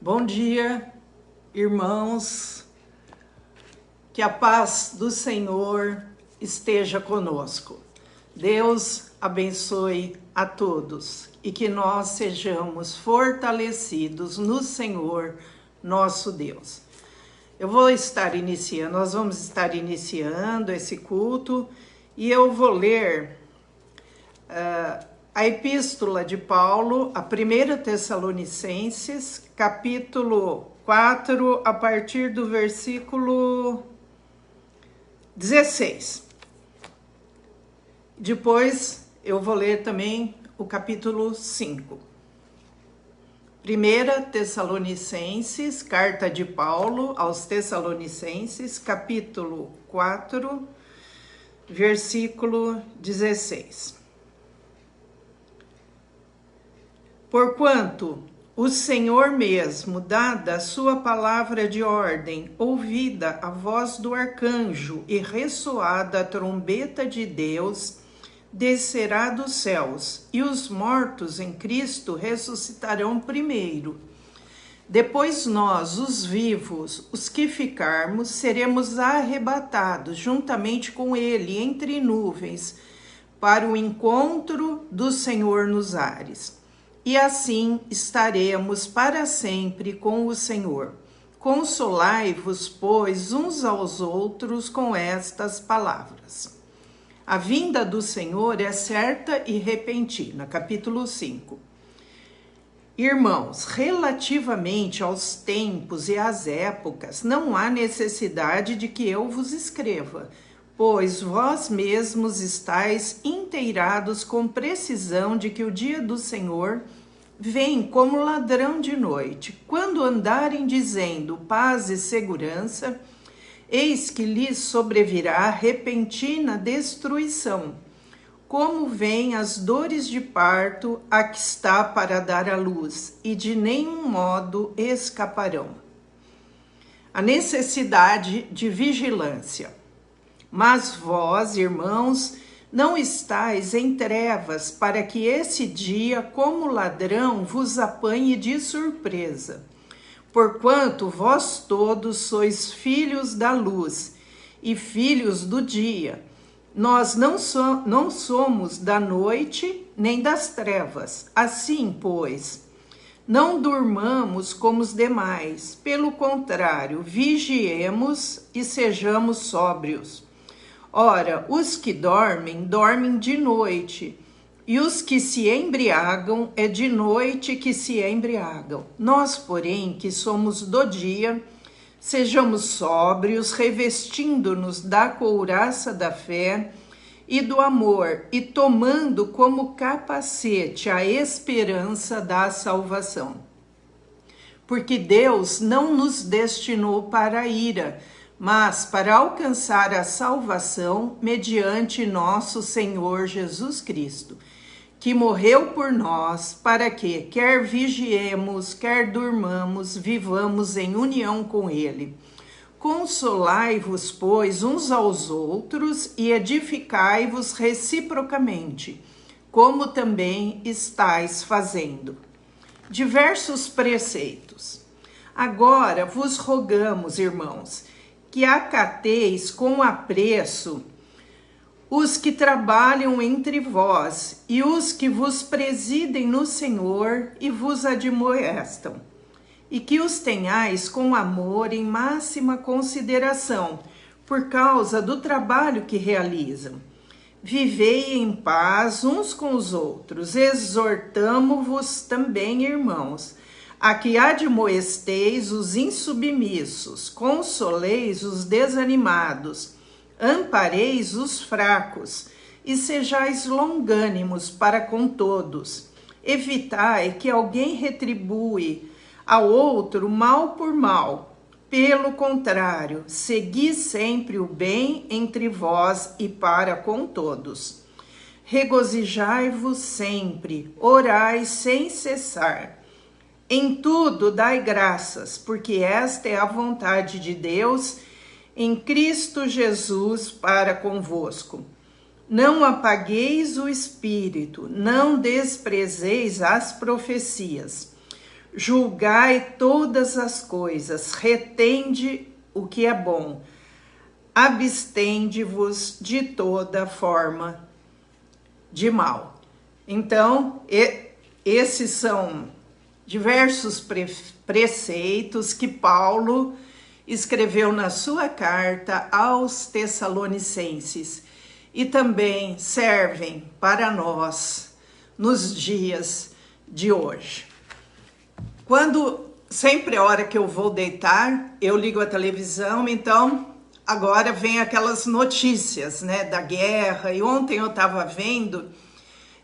Bom dia, irmãos, que a paz do Senhor esteja conosco. Deus abençoe a todos e que nós sejamos fortalecidos no Senhor, nosso Deus. Nós vamos estar iniciando esse culto e eu vou ler a epístola de Paulo, a 1 Tessalonicenses, capítulo 4, a partir do versículo 16. Depois eu vou ler também o capítulo 5. 1 Tessalonicenses, carta de Paulo aos Tessalonicenses, capítulo 4, versículo 16. Porquanto o Senhor mesmo, dada a sua palavra de ordem, ouvida a voz do arcanjo e ressoada a trombeta de Deus, descerá dos céus, e os mortos em Cristo ressuscitarão primeiro. Depois nós, os vivos, os que ficarmos, seremos arrebatados juntamente com ele entre nuvens, para o encontro do Senhor nos ares. E assim estaremos para sempre com o Senhor. Consolai-vos, pois, uns aos outros com estas palavras. A vinda do Senhor é certa e repentina. Capítulo 5. Irmãos, relativamente aos tempos e às épocas, não há necessidade de que eu vos escreva, pois vós mesmos estáis inteirados com precisão de que o dia do Senhor vem como ladrão de noite. Quando andarem dizendo paz e segurança, eis que lhes sobrevirá repentina destruição, como vêm as dores de parto a que está para dar à luz, e de nenhum modo escaparão. A necessidade de vigilância. Mas vós, irmãos, não estais em trevas, para que esse dia, como ladrão, vos apanhe de surpresa. Porquanto vós todos sois filhos da luz e filhos do dia. Nós não somos da noite nem das trevas. Assim, pois, não durmamos como os demais. Pelo contrário, vigiemos e sejamos sóbrios. Ora, os que dormem, dormem de noite, e os que se embriagam, é de noite que se embriagam. Nós, porém, que somos do dia, sejamos sóbrios, revestindo-nos da couraça da fé e do amor, e tomando como capacete a esperança da salvação. Porque Deus não nos destinou para a ira, mas para alcançar a salvação mediante nosso Senhor Jesus Cristo, que morreu por nós, para que, quer vigiemos, quer durmamos, vivamos em união com Ele. Consolai-vos, pois, uns aos outros e edificai-vos reciprocamente, como também estáis fazendo. Diversos preceitos. Agora vos rogamos, irmãos, que acateis com apreço os que trabalham entre vós e os que vos presidem no Senhor e vos admoestam, e que os tenhais com amor em máxima consideração, por causa do trabalho que realizam. Vivei em paz uns com os outros, exortamo-vos também, irmãos, a que admoesteis os insubmissos, consoleis os desanimados, ampareis os fracos, e sejais longânimos para com todos. Evitai que alguém retribue ao outro mal por mal. Pelo contrário, segui sempre o bem entre vós e para com todos. Regozijai-vos sempre, orai sem cessar. Em tudo dai graças, porque esta é a vontade de Deus em Cristo Jesus para convosco. Não apagueis o espírito, não desprezeis as profecias. julgai todas as coisas, retende o que é bom, abstende-vos de toda forma de mal. Então, esses são diversos preceitos que Paulo escreveu na sua carta aos Tessalonicenses e também servem para nós nos dias de hoje. Sempre a hora que eu vou deitar, eu ligo a televisão, então agora vem aquelas notícias, né, da guerra, e ontem eu estava vendo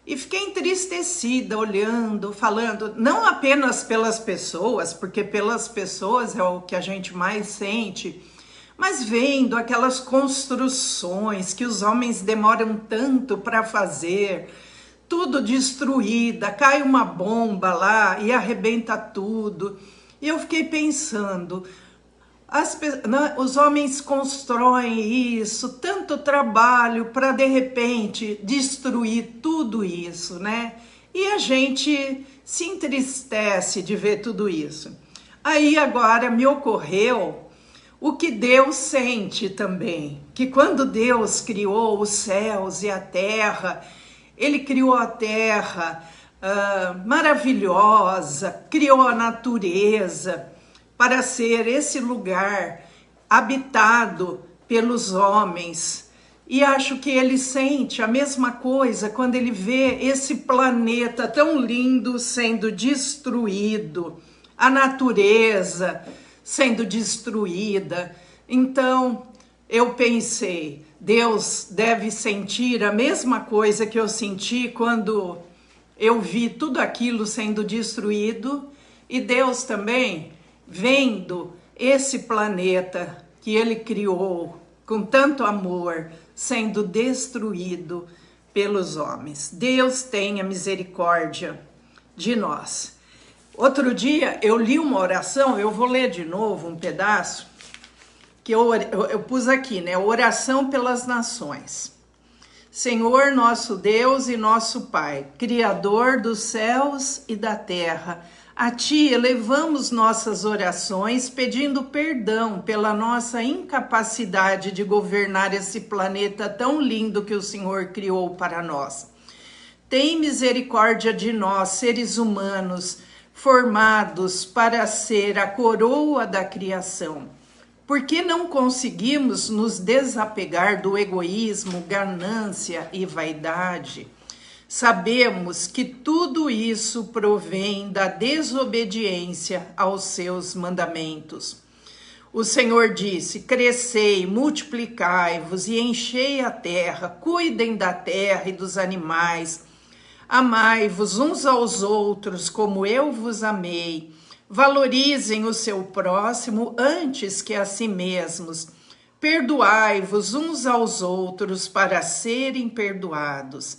e fiquei entristecida, olhando, falando, não apenas pelas pessoas, porque pelas pessoas é o que a gente mais sente, mas vendo aquelas construções que os homens demoram tanto para fazer, tudo destruída, cai uma bomba lá e arrebenta tudo. E eu fiquei pensando, os homens constroem isso, tanto trabalho para de repente destruir tudo isso, né? E a gente se entristece de ver tudo isso. Aí agora me ocorreu o que Deus sente também, que quando Deus criou os céus e a terra, Ele criou a terra maravilhosa, criou a natureza para ser esse lugar habitado pelos homens. E acho que ele sente a mesma coisa quando ele vê esse planeta tão lindo sendo destruído, a natureza sendo destruída. Então eu pensei, Deus deve sentir a mesma coisa que eu senti quando eu vi tudo aquilo sendo destruído, e Deus também vendo esse planeta que Ele criou com tanto amor sendo destruído pelos homens. Deus tenha misericórdia de nós. Outro dia eu li uma oração, eu vou ler de novo um pedaço, que eu pus aqui, né? Oração pelas nações. Senhor nosso Deus e nosso Pai, Criador dos céus e da terra, a Ti elevamos nossas orações pedindo perdão pela nossa incapacidade de governar esse planeta tão lindo que o Senhor criou para nós. Tem misericórdia de nós, seres humanos, formados para ser a coroa da criação. Por que não conseguimos nos desapegar do egoísmo, ganância e vaidade? Sabemos que tudo isso provém da desobediência aos seus mandamentos. O Senhor disse: crescei, multiplicai-vos e enchei a terra, cuidem da terra e dos animais, amai-vos uns aos outros como eu vos amei. Valorizem o seu próximo antes que a si mesmos. Perdoai-vos uns aos outros para serem perdoados.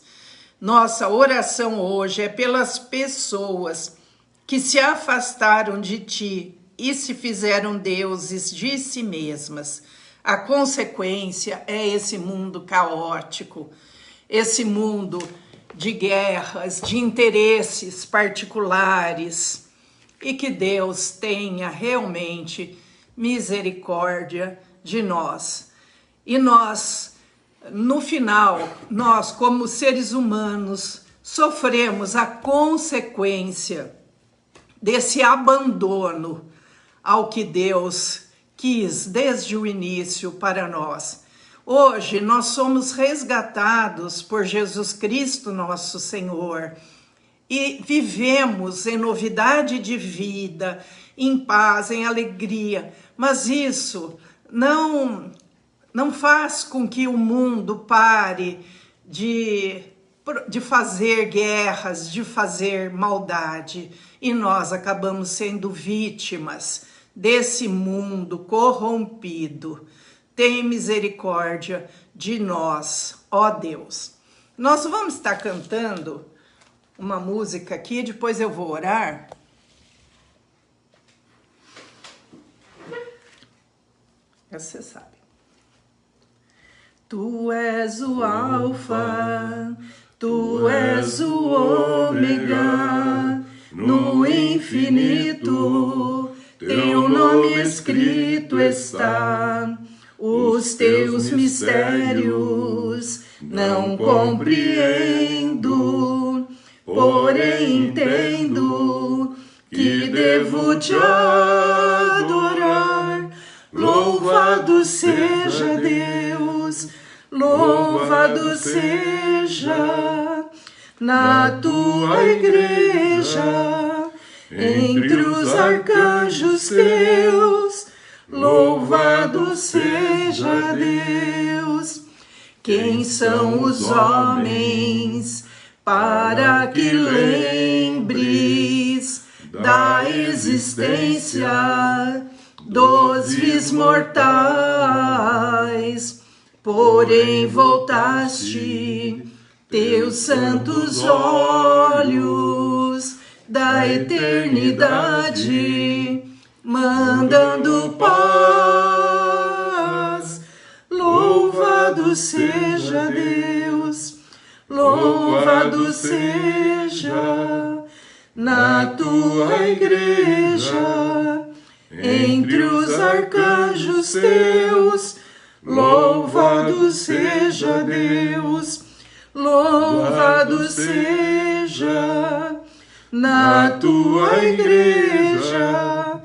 Nossa oração hoje é pelas pessoas que se afastaram de ti e se fizeram deuses de si mesmas. A consequência é esse mundo caótico, esse mundo de guerras, de interesses particulares. E que Deus tenha realmente misericórdia de nós. E nós, no final, nós como seres humanos, sofremos a consequência desse abandono ao que Deus quis desde o início para nós. Hoje nós somos resgatados por Jesus Cristo, nosso Senhor, e vivemos em novidade de vida, em paz, em alegria. Mas isso não faz com que o mundo pare de fazer guerras, de fazer maldade. E nós acabamos sendo vítimas desse mundo corrompido. Tem misericórdia de nós, ó Deus. Nós vamos estar cantando uma música aqui, depois eu vou orar. Você sabe. Tu és o Alfa, tu és o Ômega, no infinito, teu nome escrito está. Os teus mistérios não compreendo, porém entendo que devo te adorar. Louvado seja Deus, louvado seja na tua igreja, entre os arcanjos teus, louvado seja Deus. Quem são os homens para que lembres da existência dos vis mortais? Porém voltaste teus santos olhos da eternidade, mandando paz. Louvado seja Deus, louvado seja na tua igreja, entre os arcanjos teus, louvado seja Deus, louvado seja na tua igreja,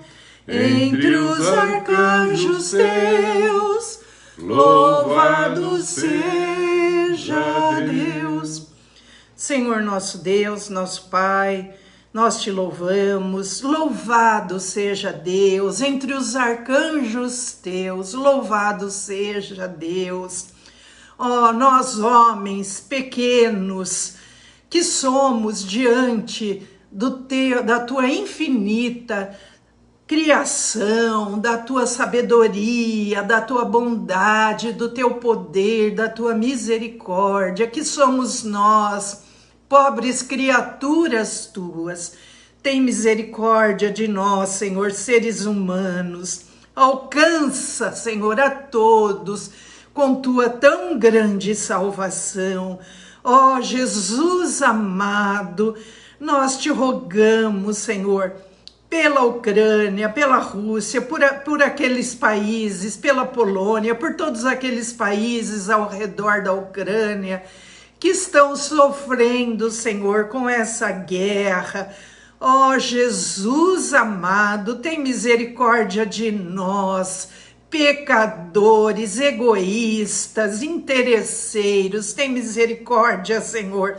entre os arcanjos teus, louvado seja Deus. Senhor nosso Deus, nosso Pai, nós te louvamos, louvado seja Deus, entre os arcanjos teus, louvado seja Deus. Ó, nós homens pequenos que somos diante da tua infinita criação, da tua sabedoria, da tua bondade, do teu poder, da tua misericórdia, que somos nós, pobres criaturas tuas. Tem misericórdia de nós, Senhor, seres humanos. Alcança, Senhor, a todos com tua tão grande salvação. Ó Jesus amado, nós te rogamos, Senhor, pela Ucrânia, pela Rússia, por aqueles países, pela Polônia, por todos aqueles países ao redor da Ucrânia que estão sofrendo, Senhor, com essa guerra. Ó Jesus amado, tem misericórdia de nós, pecadores, egoístas, interesseiros. Tem misericórdia, Senhor.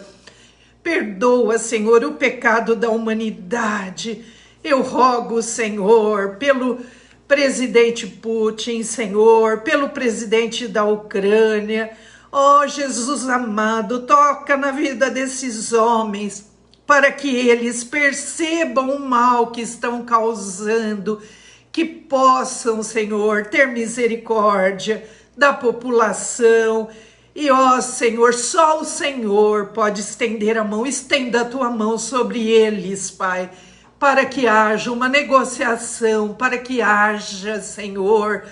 Perdoa, Senhor, o pecado da humanidade. Eu rogo, Senhor, pelo presidente Putin, Senhor, pelo presidente da Ucrânia. Ó Jesus amado, toca na vida desses homens, para que eles percebam o mal que estão causando, que possam, Senhor, ter misericórdia da população. E, ó Senhor, só o Senhor pode estender a mão. Estenda a tua mão sobre eles, Pai, para que haja uma negociação, para que haja, Senhor,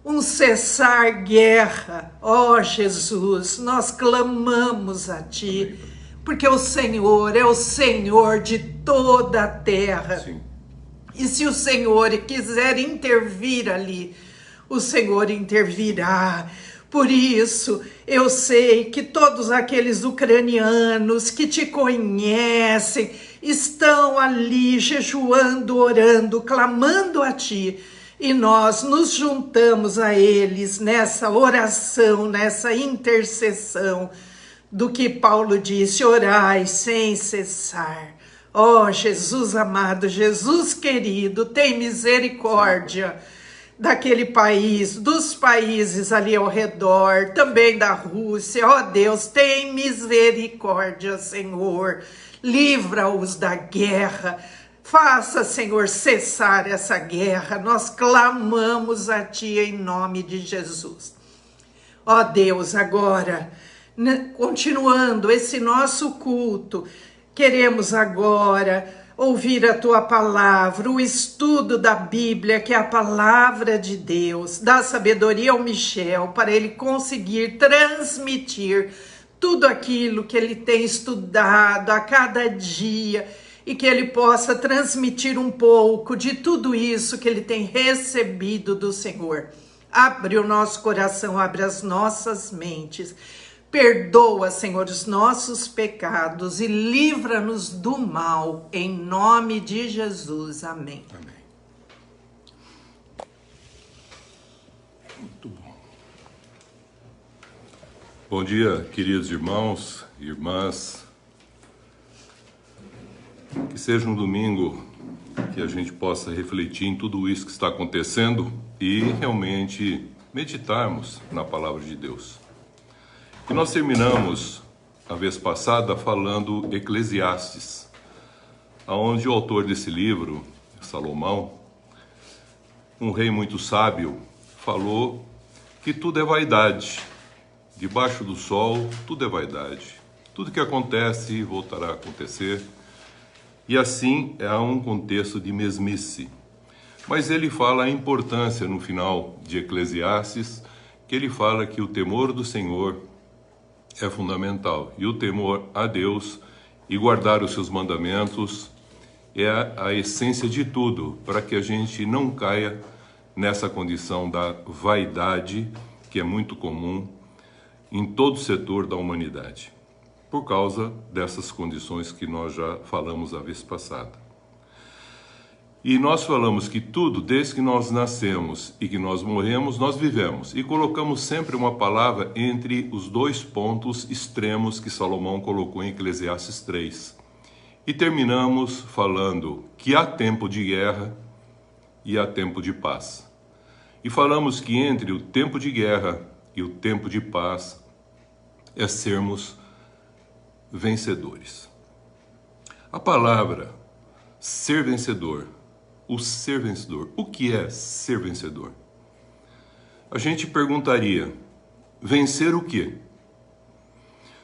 um cessar-guerra. Ó Jesus, nós clamamos a Ti, porque o Senhor é o Senhor de toda a terra. Sim. E se o Senhor quiser intervir ali, o Senhor intervirá. Por isso, eu sei que todos aqueles ucranianos que te conhecem estão ali jejuando, orando, clamando a Ti. E nós nos juntamos a eles nessa oração, nessa intercessão, do que Paulo disse: orai sem cessar. Ó Jesus amado, Jesus querido, tem misericórdia daquele país, dos países ali ao redor, também da Rússia. Ó Deus, tem misericórdia, Senhor. Livra-os da guerra. Faça, Senhor, cessar essa guerra. Nós clamamos a Ti em nome de Jesus. Ó Deus, agora, continuando esse nosso culto, queremos agora ouvir a Tua palavra, o estudo da Bíblia, que é a palavra de Deus. Dá sabedoria ao Michel para ele conseguir transmitir tudo aquilo que ele tem estudado a cada dia. e que ele possa transmitir um pouco de tudo isso que ele tem recebido do Senhor. Abre o nosso coração, abre as nossas mentes. Perdoa, Senhor, os nossos pecados e livra-nos do mal, em nome de Jesus. Amém. Amém. Muito bom. Bom dia, queridos irmãos e irmãs. Que seja um domingo que a gente possa refletir em tudo isso que está acontecendo e realmente meditarmos na palavra de Deus. E nós terminamos a vez passada falando Eclesiastes, onde o autor desse livro, Salomão, um rei muito sábio, falou que tudo é vaidade. Debaixo do sol, tudo é vaidade. Tudo que acontece voltará a acontecer. E assim há um contexto de mesmice. Mas ele fala a importância no final de Eclesiastes, que ele fala que o temor do Senhor é fundamental. E o temor a Deus e guardar os seus mandamentos é a essência de tudo, para que a gente não caia nessa condição da vaidade, que é muito comum em todo o setor da humanidade, por causa dessas condições que nós já falamos a vez passada. E nós falamos que tudo, desde que nós nascemos e que nós morremos, nós vivemos. E colocamos sempre uma palavra entre os dois pontos extremos que Salomão colocou em Eclesiastes 3. E terminamos falando que há tempo de guerra e há tempo de paz. E falamos que entre o tempo de guerra e o tempo de paz é sermos vencedores. A palavra ser vencedor, o ser vencedor, o que é ser vencedor? A gente perguntaria, vencer o quê?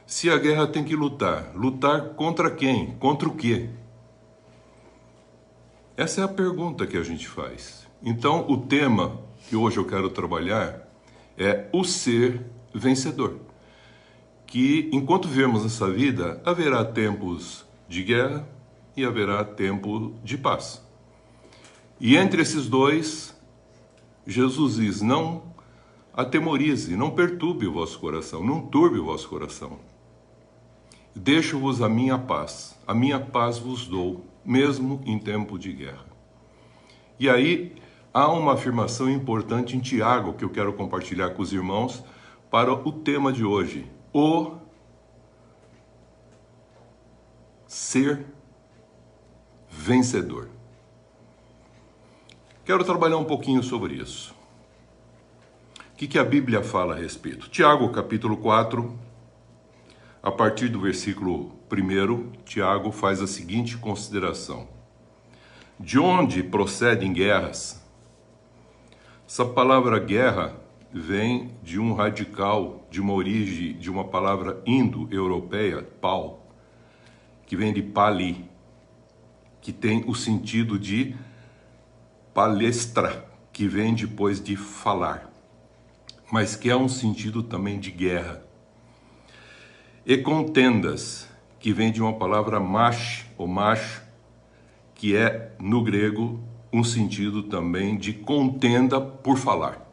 Se a guerra tem que lutar, lutar contra quem? Contra o quê? Essa é a pergunta que a gente faz. Então, o tema que hoje eu quero trabalhar é o ser vencedor. Que enquanto vivemos essa vida, haverá tempos de guerra e haverá tempo de paz. E entre esses dois, Jesus diz, não atemorize, não perturbe o vosso coração, não turbe o vosso coração. Deixo-vos a minha paz vos dou, mesmo em tempo de guerra. E aí, há uma afirmação importante em Tiago, que eu quero compartilhar com os irmãos, para o tema de hoje. O ser vencedor. Quero trabalhar um pouquinho sobre isso. O que a Bíblia fala a respeito? Tiago, capítulo 4, a partir do versículo 1, Tiago faz a seguinte consideração. De onde procedem guerras? Essa palavra guerra vem de um radical, de uma origem, de uma palavra indo-europeia, pau, que vem de pali, que tem o sentido de palestra, que vem depois de falar, mas que é um sentido também de guerra. E contendas, que vem de uma palavra mash, ou mash, que é, no grego, um sentido também de contenda por falar.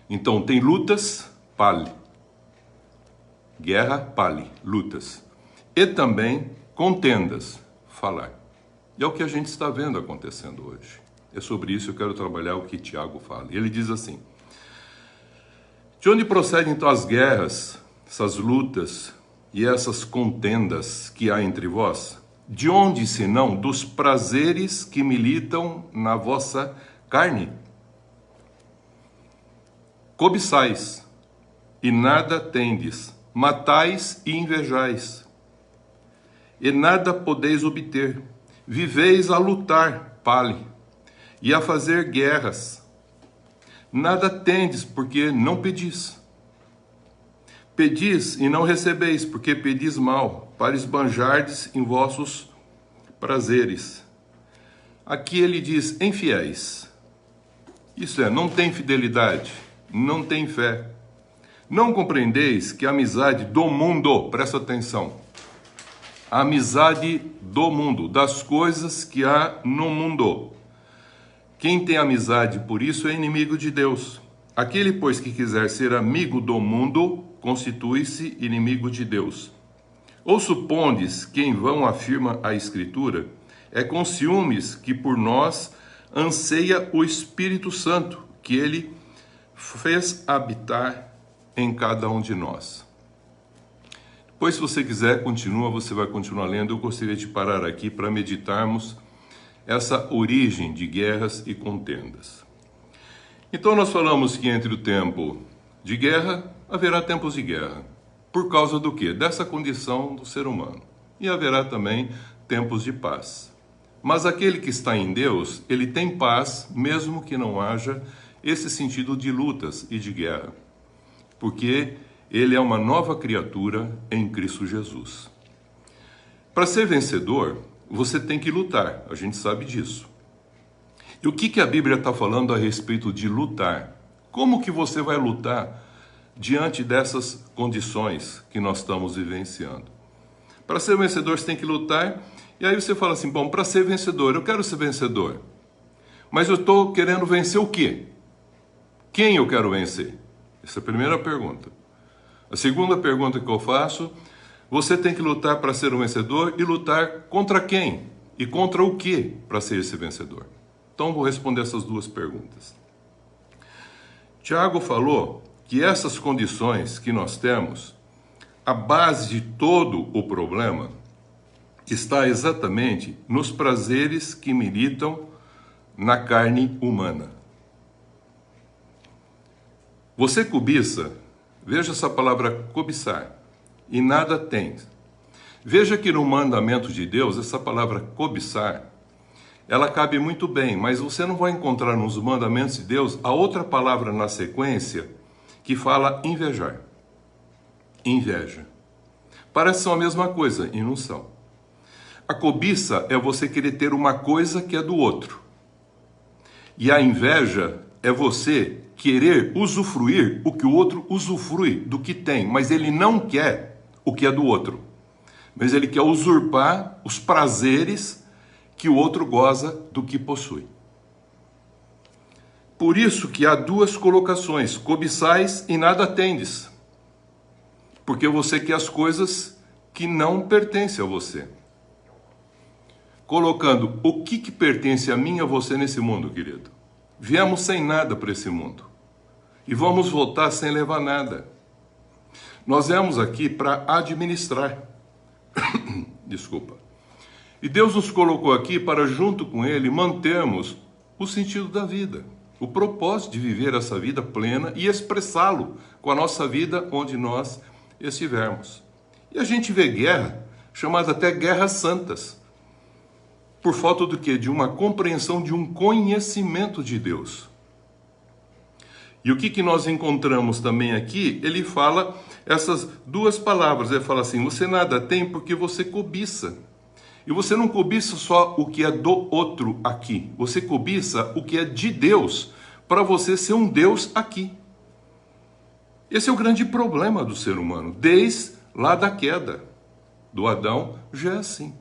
Então, tem lutas, pali. Guerra, pali, lutas. E também contendas, falar. E é o que a gente está vendo acontecendo hoje. É sobre isso que eu quero trabalhar o que Tiago fala. Ele diz assim, de onde procedem então as guerras, essas lutas e essas contendas que há entre vós? De onde, senão, dos prazeres que militam na vossa carne? Cobiçais, e nada tendes, matais e invejais, e nada podeis obter. Viveis a lutar, pali, e a fazer guerras. Nada tendes, porque não pedis. Pedis e não recebeis, porque pedis mal, para esbanjardes em vossos prazeres. Aqui ele diz, infiéis. Isso é, não tem fidelidade, não tem fé. Não compreendeis que a amizade do mundo, presta atenção, A amizade do mundo, das coisas que há no mundo. Quem tem amizade por isso é inimigo de Deus. Aquele, pois, que quiser ser amigo do mundo, constitui-se inimigo de Deus. Ou supondes que em vão afirma a Escritura, é com ciúmes que por nós anseia o Espírito Santo, que ele fez habitar em cada um de nós. Depois, se você quiser, você vai continuar lendo. Eu gostaria de parar aqui para meditarmos essa origem de guerras e contendas. Então, nós falamos que entre o tempo de guerra, haverá tempos de guerra. Por causa do quê? Dessa condição do ser humano. E haverá também tempos de paz. Mas aquele que está em Deus, ele tem paz, mesmo que não haja esse sentido de lutas e de guerra. Porque ele é uma nova criatura em Cristo Jesus. Para ser vencedor, você tem que lutar, a gente sabe disso. E o que a Bíblia está falando a respeito de lutar? Como que você vai lutar diante dessas condições que nós estamos vivenciando? Para ser vencedor, você tem que lutar. E aí você fala assim, bom, para ser vencedor, eu quero ser vencedor. Mas eu estou querendo vencer o quê? Quem eu quero vencer? Essa é a primeira pergunta. A segunda pergunta que eu faço, você tem que lutar para ser um vencedor e lutar contra quem? E contra o que para ser esse vencedor? Então vou responder essas duas perguntas. Tiago falou que essas condições que nós temos, a base de todo o problema está exatamente nos prazeres que militam na carne humana. Você cobiça, veja essa palavra cobiçar, e nada tens. Veja que no mandamento de Deus, essa palavra cobiçar, ela cabe muito bem, mas você não vai encontrar nos mandamentos de Deus a outra palavra na sequência que fala invejar. Inveja. Parece ser a mesma coisa, e não são. A cobiça é você querer ter uma coisa que é do outro. E a inveja é você querer usufruir o que o outro usufrui do que tem, mas ele não quer o que é do outro. Mas ele quer usurpar os prazeres que o outro goza do que possui. Por isso que há duas colocações, cobiçais e nada tendes. Porque você quer as coisas que não pertencem a você. Colocando o que pertence a mim e a você nesse mundo, querido. Viemos sem nada para esse mundo. E vamos voltar sem levar nada. Nós viemos aqui para administrar. Desculpa. E Deus nos colocou aqui para, junto com Ele, mantermos o sentido da vida. O propósito de viver essa vida plena e expressá-lo com a nossa vida onde nós estivermos. E a gente vê guerra, chamada até guerras santas. Por falta do quê? De uma compreensão, de um conhecimento de Deus. E o que nós encontramos também aqui? Ele fala essas duas palavras. Ele fala assim, você nada tem porque você cobiça. E você não cobiça só o que é do outro aqui. Você cobiça o que é de Deus, para você ser um Deus aqui. Esse é o grande problema do ser humano, desde lá da queda do Adão, já é assim.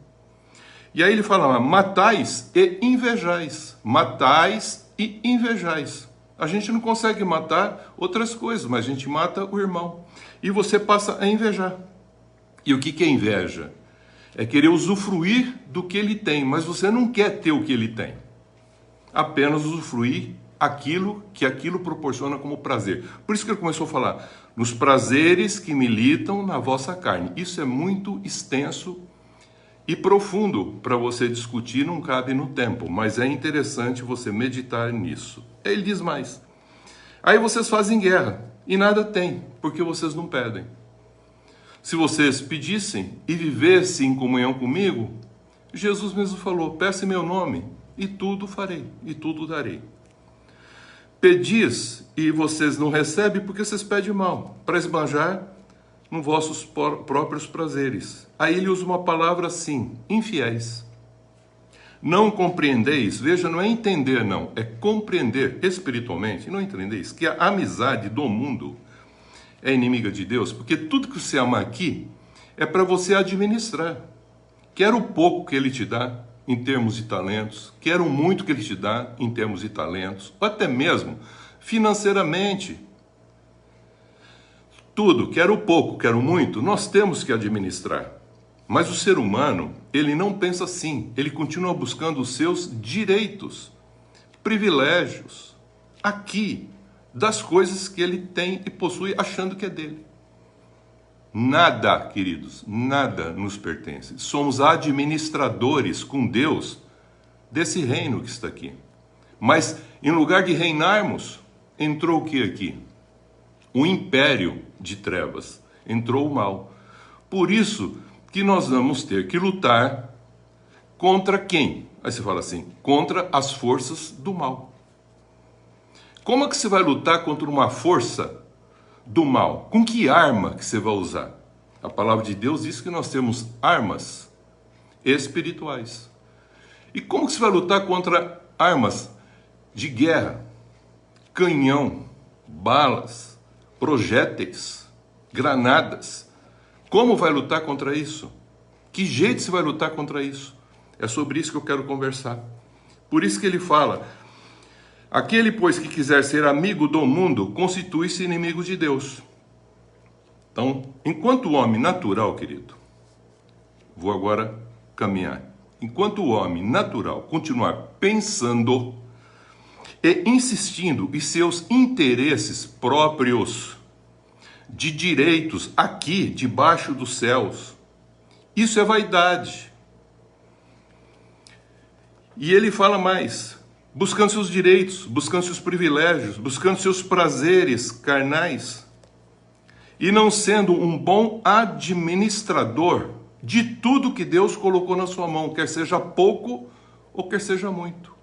E aí ele fala, matais e invejais. Matais e invejais. A gente não consegue matar outras coisas, mas a gente mata o irmão. E você passa a invejar. E o que é inveja? É querer usufruir do que ele tem, mas você não quer ter o que ele tem. Apenas usufruir aquilo que aquilo proporciona como prazer. Por isso que ele começou a falar, nos prazeres que militam na vossa carne. Isso é muito extenso e profundo para você discutir, não cabe no tempo, mas é interessante você meditar nisso. Ele diz mais, aí vocês fazem guerra e nada tem, porque vocês não pedem. Se vocês pedissem e vivessem em comunhão comigo, Jesus mesmo falou, peça em meu nome e tudo farei, e tudo darei. Pedis e vocês não recebem porque vocês pedem mal, para esbanjar nos vossos próprios prazeres. Aí ele usa uma palavra assim, infiéis. Não compreendeis, veja, não é entender não, é compreender espiritualmente, não entendeis que a amizade do mundo é inimiga de Deus, porque tudo que você ama aqui é para você administrar. quer o pouco que ele te dá em termos de talentos, quer o muito que ele te dá em termos de talentos, ou até mesmo financeiramente. Tudo, quer o pouco, quer o muito, nós temos que administrar. Mas o ser humano, ele não pensa assim, ele continua buscando os seus direitos, privilégios, aqui, das coisas que ele tem e possui, achando que é dele. Nada, queridos, nada nos pertence. Somos administradores com Deus desse reino que está aqui. Mas, em lugar de reinarmos, entrou o que aqui? O império de trevas. Entrou o mal. Por isso que nós vamos ter que lutar contra quem? Aí você fala assim, contra as forças do mal. Como é que você vai lutar contra uma força do mal? Com que arma que você vai usar? A palavra de Deus diz que nós temos armas espirituais. E como que você vai lutar contra armas de guerra? Canhão, balas, projéteis, granadas. Como vai lutar contra isso? Que jeito você vai lutar contra isso? É sobre isso que eu quero conversar. Por isso que ele fala, aquele, pois, que quiser ser amigo do mundo, constitui-se inimigo de Deus. Então, enquanto o homem natural, querido, vou agora caminhar. Enquanto o homem natural continuar pensando e insistindo em seus interesses próprios, de direitos aqui, debaixo dos céus, isso é vaidade. E ele fala mais, buscando seus direitos, buscando seus privilégios, buscando seus prazeres carnais, e não sendo um bom administrador de tudo que Deus colocou na sua mão, quer seja pouco ou quer seja muito.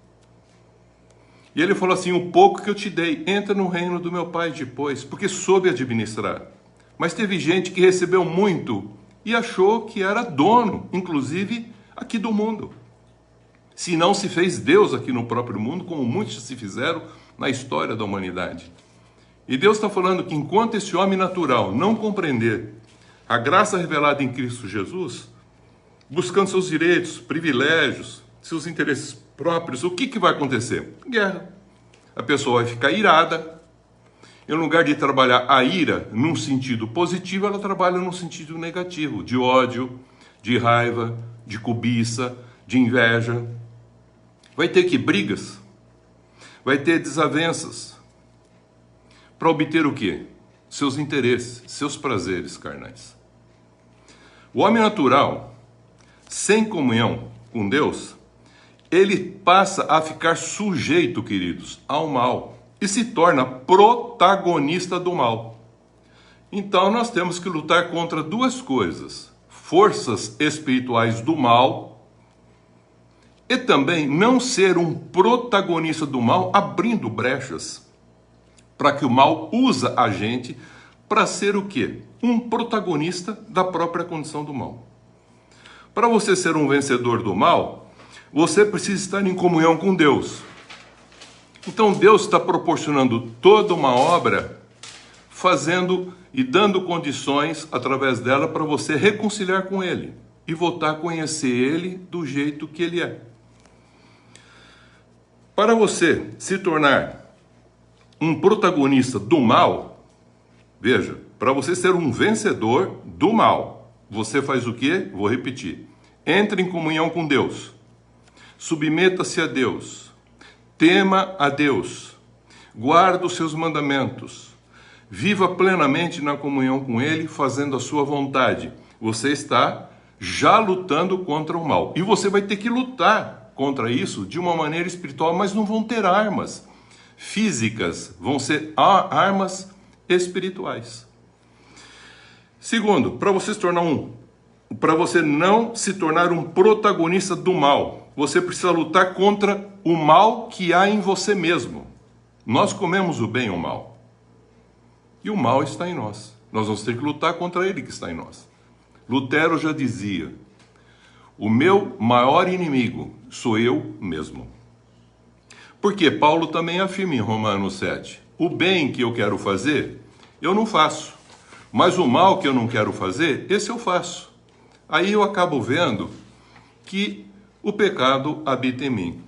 E ele falou assim, o pouco que eu te dei, entra no reino do meu Pai depois, porque soube administrar. Mas teve gente que recebeu muito e achou que era dono, inclusive aqui do mundo. Se não se fez Deus aqui no próprio mundo, como muitos se fizeram na história da humanidade. E Deus está falando que enquanto esse homem natural não compreender a graça revelada em Cristo Jesus, buscando seus direitos, privilégios, seus interesses próprios, o que vai acontecer? Guerra. A pessoa vai ficar irada. Em lugar de trabalhar a ira num sentido positivo, ela trabalha num sentido negativo, de ódio, de raiva, de cobiça, de inveja. Vai ter que brigas, vai ter desavenças, para obter o quê? Seus interesses, seus prazeres carnais. O homem natural, sem comunhão com Deus, ele passa a ficar sujeito, queridos, ao mal e se torna protagonista do mal. Então nós temos que lutar contra duas coisas: forças espirituais do mal e também não ser um protagonista do mal, abrindo brechas para que o mal usa a gente para ser o quê? Um protagonista da própria condição do mal. Para você ser um vencedor do mal, você precisa estar em comunhão com Deus. Então Deus está proporcionando toda uma obra, fazendo e dando condições através dela para você reconciliar com Ele e voltar a conhecer Ele do jeito que Ele é. Para você se tornar um protagonista do mal, veja, para você ser um vencedor do mal, você faz o quê? Vou repetir. Entre em comunhão com Deus. Submeta-se a Deus. Tema a Deus. Guarda os seus mandamentos. Viva plenamente na comunhão com Ele, fazendo a sua vontade. Você está já lutando contra o mal. E você vai ter que lutar contra isso de uma maneira espiritual, mas não vão ter armas físicas, vão ser armas espirituais. Segundo, para você não se tornar um protagonista do mal, você precisa lutar contra o mal que há em você mesmo. Nós comemos o bem e o mal. E o mal está em nós. Nós vamos ter que lutar contra ele que está em nós. Lutero já dizia, o meu maior inimigo sou eu mesmo. Porque Paulo também afirma em Romanos 7, o bem que eu quero fazer, eu não faço. Mas o mal que eu não quero fazer, esse eu faço. Aí eu acabo vendo que o pecado habita em mim.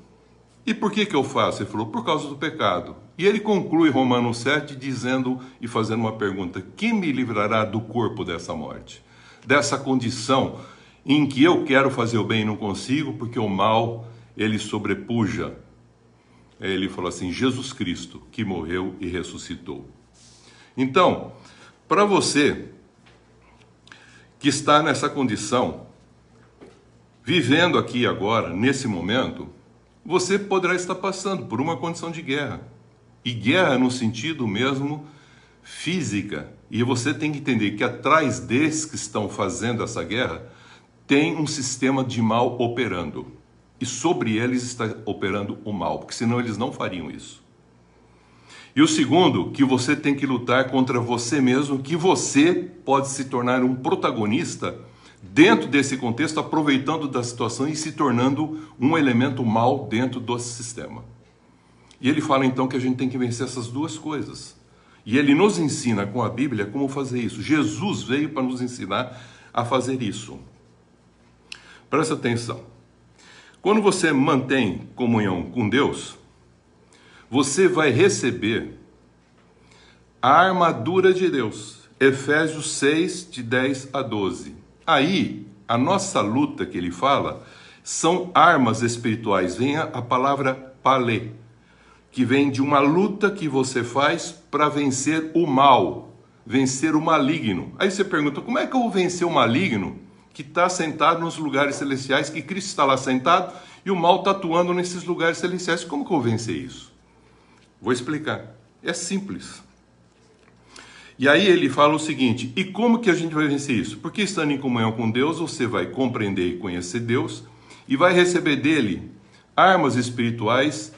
E por que eu faço? Ele falou, por causa do pecado. E ele conclui Romanos 7 dizendo e fazendo uma pergunta: quem me livrará do corpo dessa morte? Dessa condição em que eu quero fazer o bem e não consigo, porque o mal, ele sobrepuja. Ele falou assim, Jesus Cristo, que morreu e ressuscitou. Então, para você que está nessa condição, vivendo aqui agora, nesse momento, você poderá estar passando por uma condição de guerra. E guerra no sentido mesmo física. E você tem que entender que atrás desses que estão fazendo essa guerra, tem um sistema de mal operando. E sobre eles está operando o mal, porque senão eles não fariam isso. E o segundo, que você tem que lutar contra você mesmo, que você pode se tornar um protagonista dentro desse contexto, aproveitando da situação e se tornando um elemento mal dentro do sistema. E ele fala então que a gente tem que vencer essas duas coisas. E ele nos ensina com a Bíblia como fazer isso. Jesus veio para nos ensinar a fazer isso. Presta atenção. Quando você mantém comunhão com Deus, você vai receber a armadura de Deus. Efésios 6, de 10 a 12. Aí, a nossa luta que ele fala, são armas espirituais. Vem a palavra palê, que vem de uma luta que você faz para vencer o mal, vencer o maligno. Aí você pergunta, como é que eu vou vencer o maligno que está sentado nos lugares celestiais, que Cristo está lá sentado e o mal está atuando nesses lugares celestiais? Como que eu vou vencer isso? Vou explicar. É simples. E aí ele fala o seguinte, e como que a gente vai vencer isso? Porque estando em comunhão com Deus, você vai compreender e conhecer Deus e vai receber dele armas espirituais.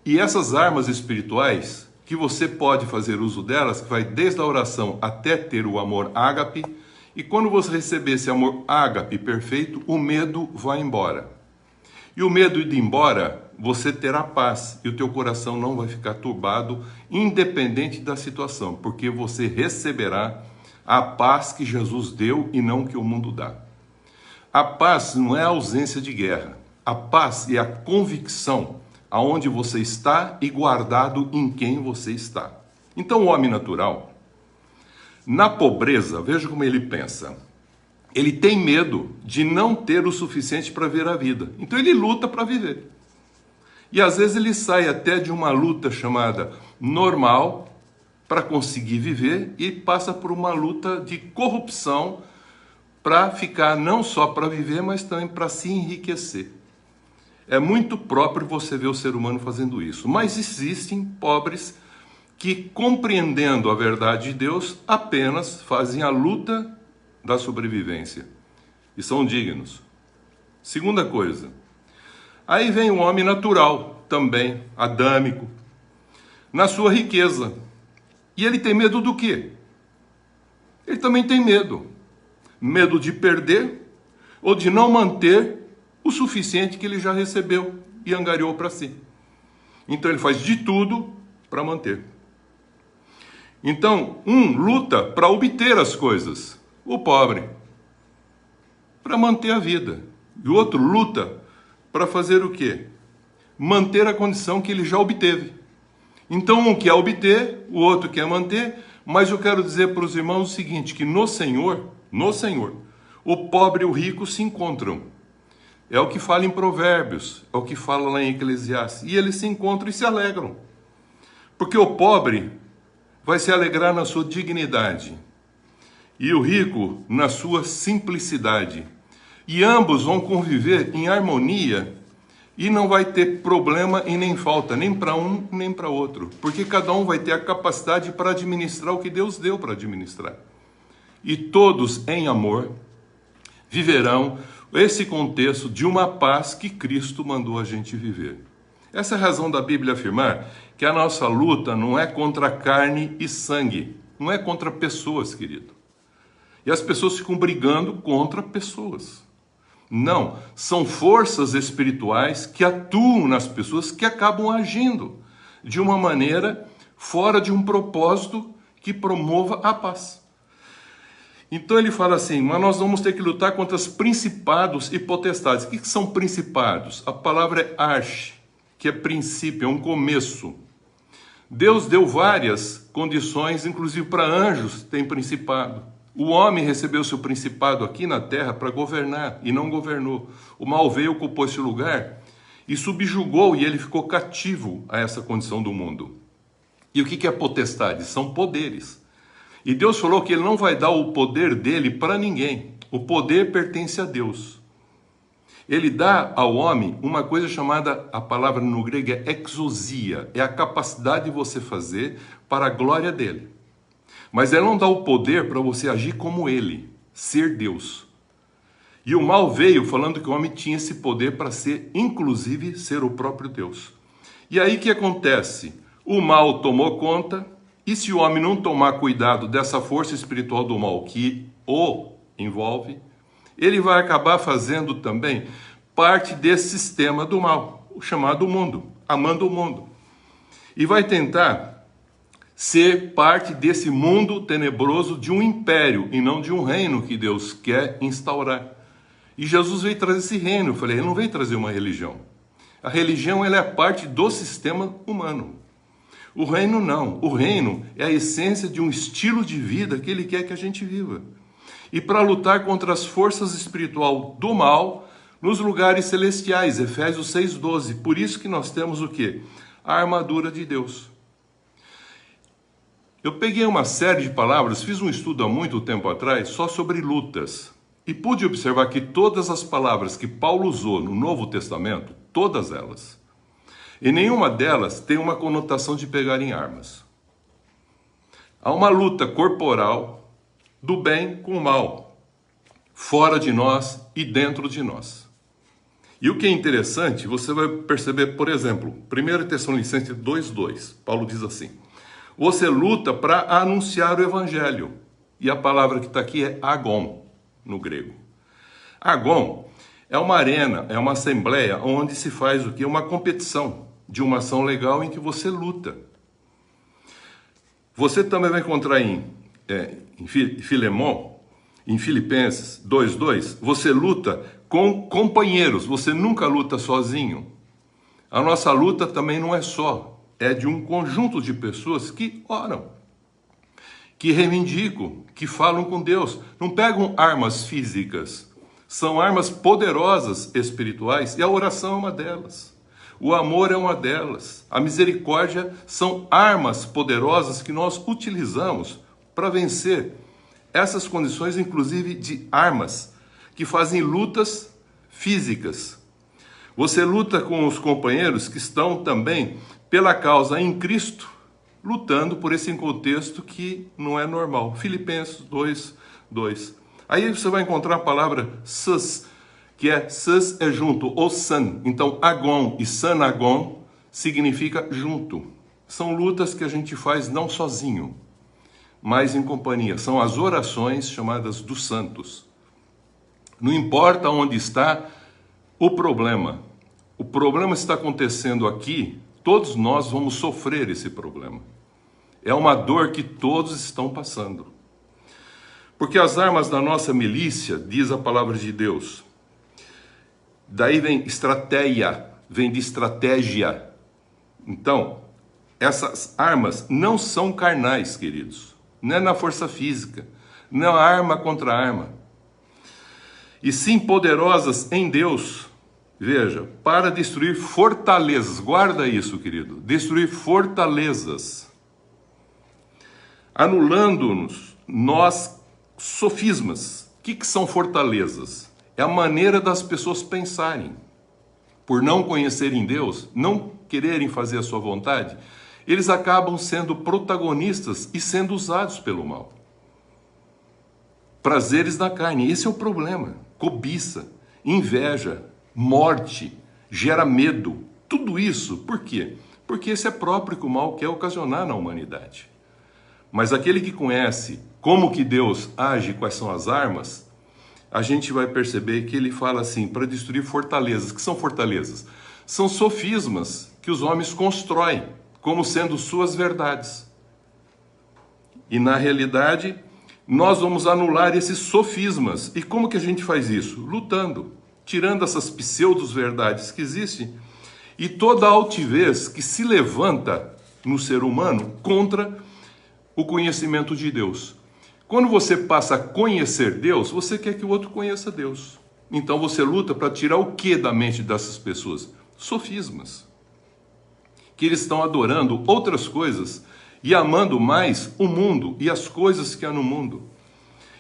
E essas armas espirituais, que você pode fazer uso delas, que vai desde a oração até ter o amor ágape, e quando você receber esse amor ágape perfeito, o medo vai embora. E o medo indo embora, você terá paz, e o teu coração não vai ficar turbado, independente da situação, porque você receberá a paz que Jesus deu e não que o mundo dá. A paz não é a ausência de guerra, a paz é a convicção aonde você está e guardado em quem você está. Então o homem natural, na pobreza, veja como ele pensa. Ele tem medo de não ter o suficiente para ver a vida. Então ele luta para viver. E às vezes ele sai até de uma luta chamada normal para conseguir viver e passa por uma luta de corrupção para ficar não só para viver, mas também para se enriquecer. É muito próprio você ver o ser humano fazendo isso. Mas existem pobres que, compreendendo a verdade de Deus, apenas fazem a luta da sobrevivência. E são dignos. Segunda coisa. Aí vem o homem natural, também, adâmico, na sua riqueza. E ele tem medo do quê? Ele também tem medo. Medo de perder ou de não manter o suficiente que ele já recebeu e angariou para si. Então ele faz de tudo para manter. Então, um luta para obter as coisas, o pobre, para manter a vida. E o outro luta para fazer o quê? Manter a condição que ele já obteve. Então um quer obter, o outro quer manter, mas eu quero dizer para os irmãos o seguinte, que no Senhor, o pobre e o rico se encontram. É o que fala em Provérbios, é o que fala lá em Eclesiastes. E eles se encontram e se alegram. Porque o pobre vai se alegrar na sua dignidade. E o rico na sua simplicidade. E ambos vão conviver em harmonia e não vai ter problema e nem falta, nem para um, nem para outro. Porque cada um vai ter a capacidade para administrar o que Deus deu para administrar. E todos em amor viverão esse contexto de uma paz que Cristo mandou a gente viver. Essa é a razão da Bíblia afirmar que a nossa luta não é contra carne e sangue, não é contra pessoas, querido. E as pessoas ficam brigando contra pessoas. Não, são forças espirituais que atuam nas pessoas que acabam agindo de uma maneira fora de um propósito que promova a paz. Então ele fala assim, mas nós vamos ter que lutar contra os principados e potestades. O que são principados? A palavra é arche, que é princípio, é um começo. Deus deu várias condições, inclusive para anjos tem principado. O homem recebeu seu principado aqui na terra para governar e não governou. O mal veio, ocupou esse lugar e subjugou, e ele ficou cativo a essa condição do mundo. E o que é potestade? São poderes. E Deus falou que ele não vai dar o poder dele para ninguém. O poder pertence a Deus. Ele dá ao homem uma coisa chamada, a palavra no grego é exousia, é a capacidade de você fazer para a glória dele. Mas ele não dá o poder para você agir como ele, ser Deus. E o mal veio falando que o homem tinha esse poder para ser, inclusive, ser o próprio Deus. E aí o que acontece? O mal tomou conta. E se o homem não tomar cuidado dessa força espiritual do mal que o envolve, ele vai acabar fazendo também parte desse sistema do mal, o chamado mundo, amando o mundo. E vai tentar ser parte desse mundo tenebroso de um império e não de um reino que Deus quer instaurar. E Jesus veio trazer esse reino. Eu falei, ele não veio trazer uma religião. A religião ela é parte do sistema humano. O reino não. O reino é a essência de um estilo de vida que ele quer que a gente viva. E para lutar contra as forças espirituais do mal nos lugares celestiais, Efésios 6,12. Por isso que nós temos o quê? A armadura de Deus. Eu peguei uma série de palavras, fiz um estudo há muito tempo atrás só sobre lutas. E pude observar que todas as palavras que Paulo usou no Novo Testamento, todas elas, e nenhuma delas tem uma conotação de pegar em armas. Há uma luta corporal do bem com o mal, fora de nós e dentro de nós. E o que é interessante, você vai perceber, por exemplo, 1 Tessalonicenses 2,2, Paulo diz assim, você luta para anunciar o evangelho. E a palavra que está aqui é agon, no grego. Agon é uma arena, é uma assembleia onde se faz o quê? Uma competição de uma ação legal em que você luta. Você também vai encontrar em Filemon, em Filipenses 2,2, você luta com companheiros, você nunca luta sozinho. A nossa luta também não é só, é de um conjunto de pessoas que oram, que reivindicam, que falam com Deus. Não pegam armas físicas, são armas poderosas espirituais e a oração é uma delas. O amor é uma delas. A misericórdia são armas poderosas que nós utilizamos para vencer essas condições, inclusive de armas que fazem lutas físicas. Você luta com os companheiros que estão também pela causa em Cristo, lutando por esse contexto que não é normal. Filipenses 2:2. Aí você vai encontrar a palavra sus, que é sus é junto, ou san. Então, agon e sanagon significa junto. São lutas que a gente faz não sozinho, mas em companhia. São as orações chamadas dos santos. Não importa onde está o problema está acontecendo aqui, todos nós vamos sofrer esse problema. É uma dor que todos estão passando. Porque as armas da nossa milícia, diz a palavra de Deus, daí vem estratégia, vem de estratégia. Então, essas armas não são carnais, queridos. Não é na força física, não é arma contra arma. E sim poderosas em Deus, veja, para destruir fortalezas. Guarda isso, querido. Destruir fortalezas. Anulando-nos nós sofismas. O que são fortalezas? É a maneira das pessoas pensarem. Por não conhecerem Deus, não quererem fazer a sua vontade, eles acabam sendo protagonistas e sendo usados pelo mal. Prazeres da carne, esse é o problema. Cobiça, inveja, morte, gera medo. Tudo isso, por quê? Porque esse é próprio que o mal quer ocasionar na humanidade. Mas aquele que conhece como que Deus age, quais são as armas, a gente vai perceber que ele fala assim, para destruir fortalezas. O que são fortalezas? São sofismas que os homens constroem como sendo suas verdades. E na realidade, nós vamos anular esses sofismas. E como que a gente faz isso? Lutando, tirando essas pseudo-verdades que existem e toda a altivez que se levanta no ser humano contra o conhecimento de Deus. Quando você passa a conhecer Deus, você quer que o outro conheça Deus. Então você luta para tirar o que da mente dessas pessoas? Sofismas. Que eles estão adorando outras coisas e amando mais o mundo e as coisas que há no mundo.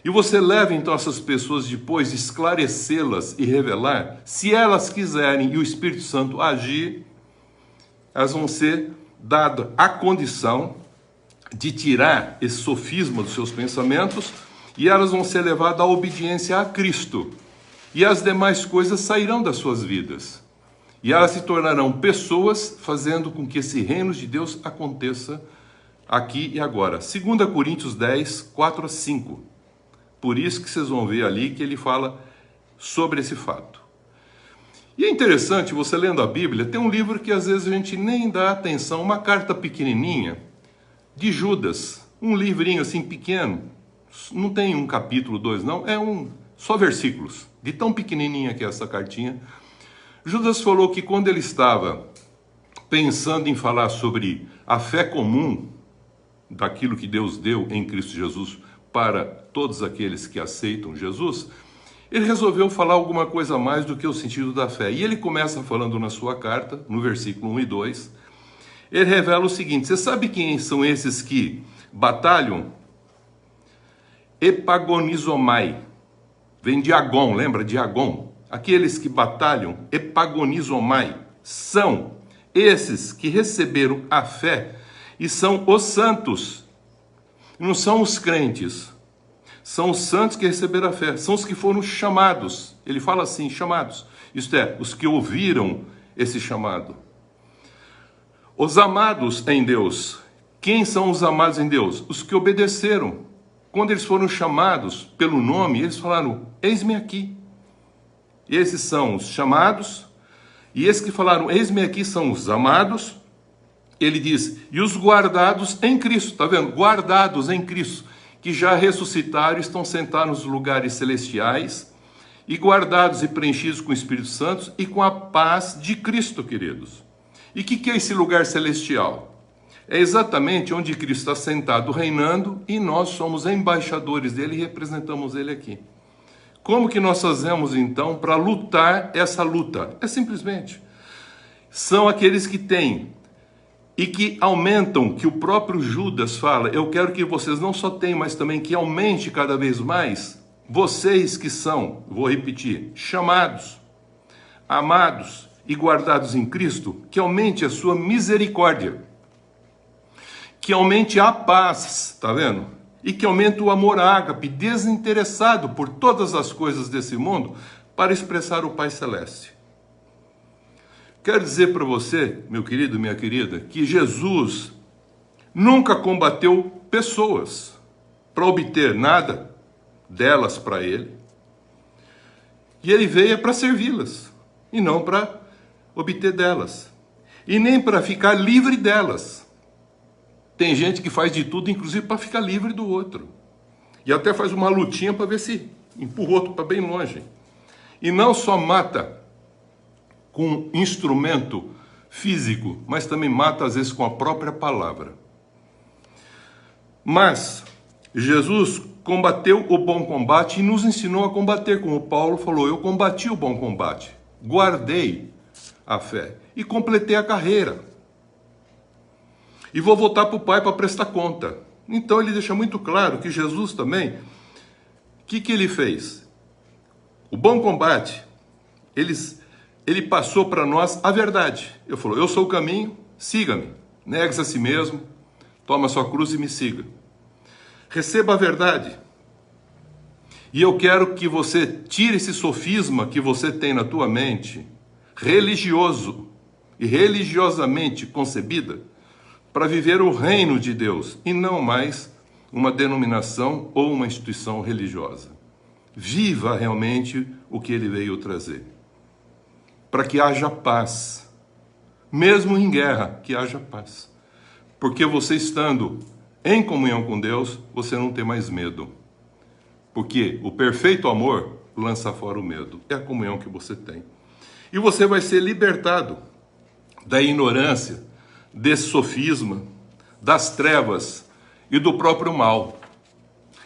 E você leva então essas pessoas depois de esclarecê-las e revelar, se elas quiserem e o Espírito Santo agir, elas vão ser dadas a condição de tirar esse sofisma dos seus pensamentos e elas vão ser levadas à obediência a Cristo. E as demais coisas sairão das suas vidas. E elas se tornarão pessoas fazendo com que esse reino de Deus aconteça aqui e agora. 2 Coríntios 10, 4 a 5. Por isso que vocês vão ver ali que ele fala sobre esse fato. E é interessante, você lendo a Bíblia, tem um livro que às vezes a gente nem dá atenção, uma carta pequenininha de Judas, um livrinho assim pequeno, não tem um capítulo, 2 não, só versículos, de tão pequenininha que é essa cartinha. Judas falou que quando ele estava pensando em falar sobre a fé comum, daquilo que Deus deu em Cristo Jesus para todos aqueles que aceitam Jesus, ele resolveu falar alguma coisa a mais do que o sentido da fé. E ele começa falando na sua carta, no versículo 1 e 2, ele revela o seguinte: você sabe quem são esses que batalham? Epagonizomai, vem de Agon, lembra de Agon? Aqueles que batalham, epagonizomai, são esses que receberam a fé e são os santos. Não são os crentes, são os santos que receberam a fé, são os que foram chamados. Ele fala assim, chamados, isto é, os que ouviram esse chamado. Os amados em Deus. Quem são os amados em Deus? Os que obedeceram. Quando eles foram chamados pelo nome, eles falaram, eis-me aqui. Esses são os chamados, e esses que falaram, eis-me aqui, são os amados. Ele diz, e os guardados em Cristo, está vendo? Guardados em Cristo, que já ressuscitaram, estão sentados nos lugares celestiais, e guardados e preenchidos com o Espírito Santo e com a paz de Cristo, queridos. E o que é esse lugar celestial? É exatamente onde Cristo está sentado reinando, e nós somos embaixadores dele e representamos ele aqui. Como que nós fazemos então para lutar essa luta? É simplesmente, são aqueles que têm e que aumentam, que o próprio Judas fala, eu quero que vocês não só tenham, mas também que aumente cada vez mais, vocês que são, vou repetir, chamados, amados e guardados em Cristo, que aumente a sua misericórdia, que aumente a paz, tá vendo? E que aumente o amor ágape, desinteressado por todas as coisas desse mundo, para expressar o Pai Celeste. Quero dizer para você, meu querido, minha querida, que Jesus nunca combateu pessoas para obter nada delas para ele. E ele veio para servi-las, e não para obter delas. E nem para ficar livre delas. Tem gente que faz de tudo, inclusive para ficar livre do outro. E até faz uma lutinha para ver se empurra o outro para bem longe. E não só mata com instrumento físico, mas também mata às vezes com a própria palavra. Mas Jesus combateu o bom combate e nos ensinou a combater, como Paulo falou, eu combati o bom combate, guardei a fé e completei a carreira. E vou voltar para o Pai para prestar conta. Então ele deixa muito claro que Jesus também, o que ele fez? O bom combate, ele passou para nós a verdade. Ele falou, eu sou o caminho, siga-me. Negue-se a si mesmo, toma a sua cruz e me siga. Receba a verdade. E eu quero que você tire esse sofisma que você tem na tua mente, religioso e religiosamente concebida, para viver o reino de Deus e não mais uma denominação ou uma instituição religiosa. Viva realmente o que ele veio trazer. Para que haja paz. Mesmo em guerra, que haja paz. Porque você estando em comunhão com Deus, você não tem mais medo. Porque o perfeito amor lança fora o medo. É a comunhão que você tem. E você vai ser libertado da ignorância, desse sofisma, das trevas e do próprio mal.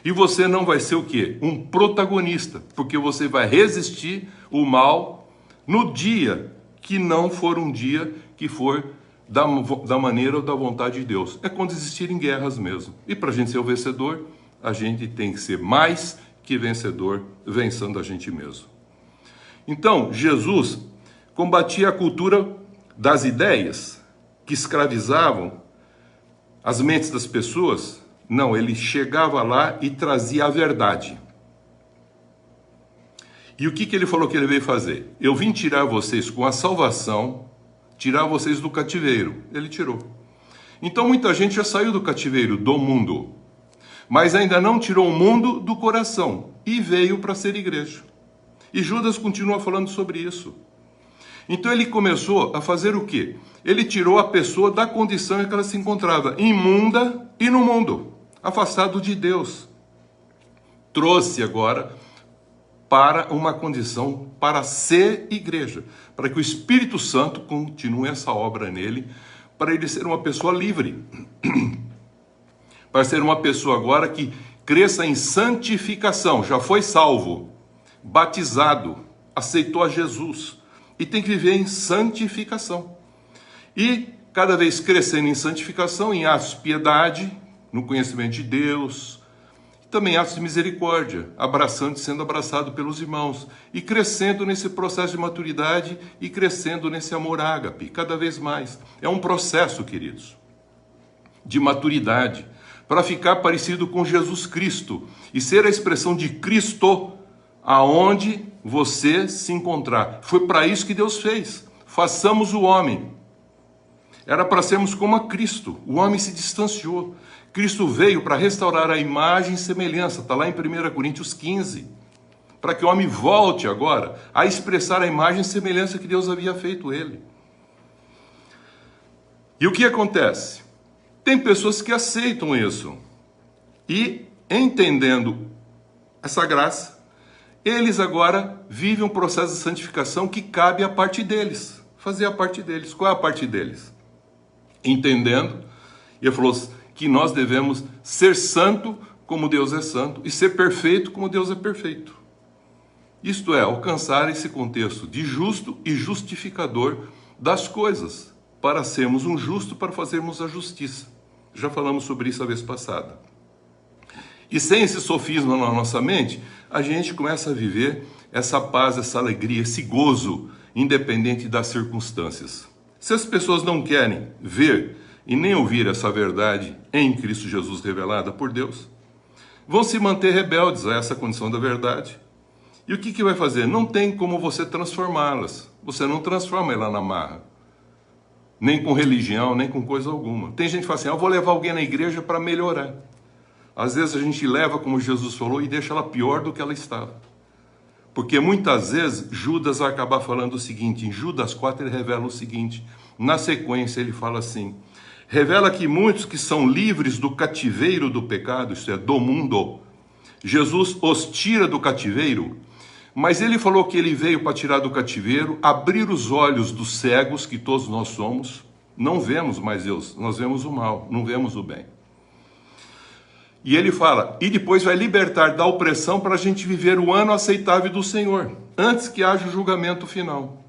E você não vai ser o quê? Um protagonista, porque você vai resistir o mal no dia que não for um dia que for da maneira ou da vontade de Deus. É quando existirem guerras mesmo. E para a gente ser o vencedor, a gente tem que ser mais que vencedor, vencendo a gente mesmo. Então, Jesus combatia a cultura das ideias que escravizavam as mentes das pessoas. Não, ele chegava lá e trazia a verdade. E o que ele falou que ele veio fazer? Eu vim tirar vocês com a salvação, tirar vocês do cativeiro. Ele tirou. Então muita gente já saiu do cativeiro, do mundo, mas ainda não tirou o mundo do coração e veio para ser igreja. E Judas continua falando sobre isso. Então ele começou a fazer o quê? Ele tirou a pessoa da condição em que ela se encontrava, imunda e no mundo, afastado de Deus. Trouxe agora para uma condição para ser igreja, para que o Espírito Santo continue essa obra nele, para ele ser uma pessoa livre, para ser uma pessoa agora que cresça em santificação, já foi salvo, batizado, aceitou a Jesus e tem que viver em santificação. E cada vez crescendo em santificação, em atos de piedade, no conhecimento de Deus, também atos de misericórdia, abraçando e sendo abraçado pelos irmãos, e crescendo nesse processo de maturidade e crescendo nesse amor ágape, cada vez mais. É um processo, queridos, de maturidade, para ficar parecido com Jesus Cristo e ser a expressão de Cristo aonde você se encontrar. Foi para isso que Deus fez. Façamos o homem. Era para sermos como a Cristo. O homem se distanciou. Cristo veio para restaurar a imagem e semelhança. Está lá em 1 Coríntios 15. Para que o homem volte agora a expressar a imagem e semelhança que Deus havia feito ele. E o que acontece? Tem pessoas que aceitam isso. E, entendendo essa graça, eles agora vivem um processo de santificação que cabe à parte deles. Fazer a parte deles. Qual é a parte deles? Entendendo, e ele falou que nós devemos ser santo como Deus é santo e ser perfeito como Deus é perfeito. Isto é, alcançar esse contexto de justo e justificador das coisas, para sermos um justo, para fazermos a justiça. Já falamos sobre isso a vez passada. E sem esse sofisma na nossa mente, a gente começa a viver essa paz, essa alegria, esse gozo, independente das circunstâncias. Se as pessoas não querem ver e nem ouvir essa verdade em Cristo Jesus revelada por Deus, vão se manter rebeldes a essa condição da verdade. E o que vai fazer? Não tem como você transformá-las. Você não transforma ela na marra. Nem com religião, nem com coisa alguma. Tem gente que fala assim, eu vou levar alguém na igreja para melhorar. Às vezes a gente leva, como Jesus falou, e deixa ela pior do que ela estava. Porque muitas vezes Judas vai acabar falando o seguinte, em Judas 4 ele revela o seguinte, na sequência ele fala assim, revela que muitos que são livres do cativeiro do pecado, isto é, do mundo, Jesus os tira do cativeiro, mas ele falou que ele veio para tirar do cativeiro, abrir os olhos dos cegos, que todos nós somos, não vemos mais Deus, nós vemos o mal, não vemos o bem. E ele fala, e depois vai libertar da opressão para a gente viver o ano aceitável do Senhor, antes que haja o julgamento final.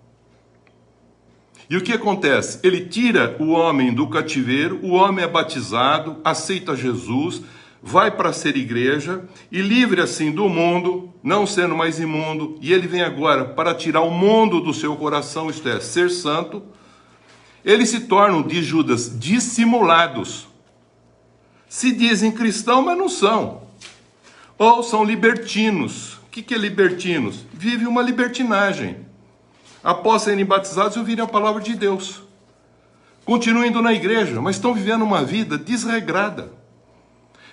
E o que acontece? Ele tira o homem do cativeiro, o homem é batizado, aceita Jesus, vai para ser igreja, e livre assim do mundo, não sendo mais imundo, e ele vem agora para tirar o mundo do seu coração, isto é, ser santo, eles se tornam, diz Judas, dissimulados. Se dizem cristãos, mas não são. Ou são libertinos. O que é libertinos? Vivem uma libertinagem. Após serem batizados e ouvirem a palavra de Deus. Continuam indo na igreja, mas estão vivendo uma vida desregrada.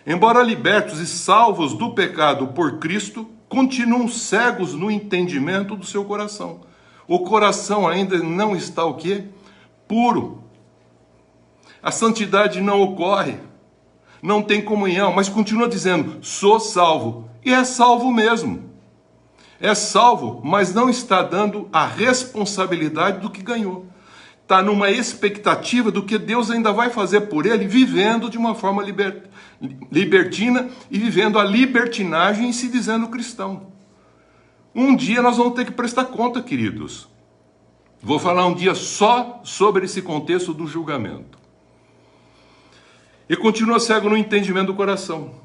Embora libertos e salvos do pecado por Cristo, continuam cegos no entendimento do seu coração. O coração ainda não está o quê? Puro. A santidade não ocorre. Não tem comunhão, mas continua dizendo, sou salvo. e é salvo mesmo. É salvo, mas não está dando a responsabilidade do que ganhou. Está numa expectativa do que Deus ainda vai fazer por ele, vivendo de uma forma libertina e vivendo a libertinagem e se dizendo cristão. Um dia nós vamos ter que prestar conta, queridos. Vou falar um dia só sobre esse contexto do julgamento. E continua cego no entendimento do coração.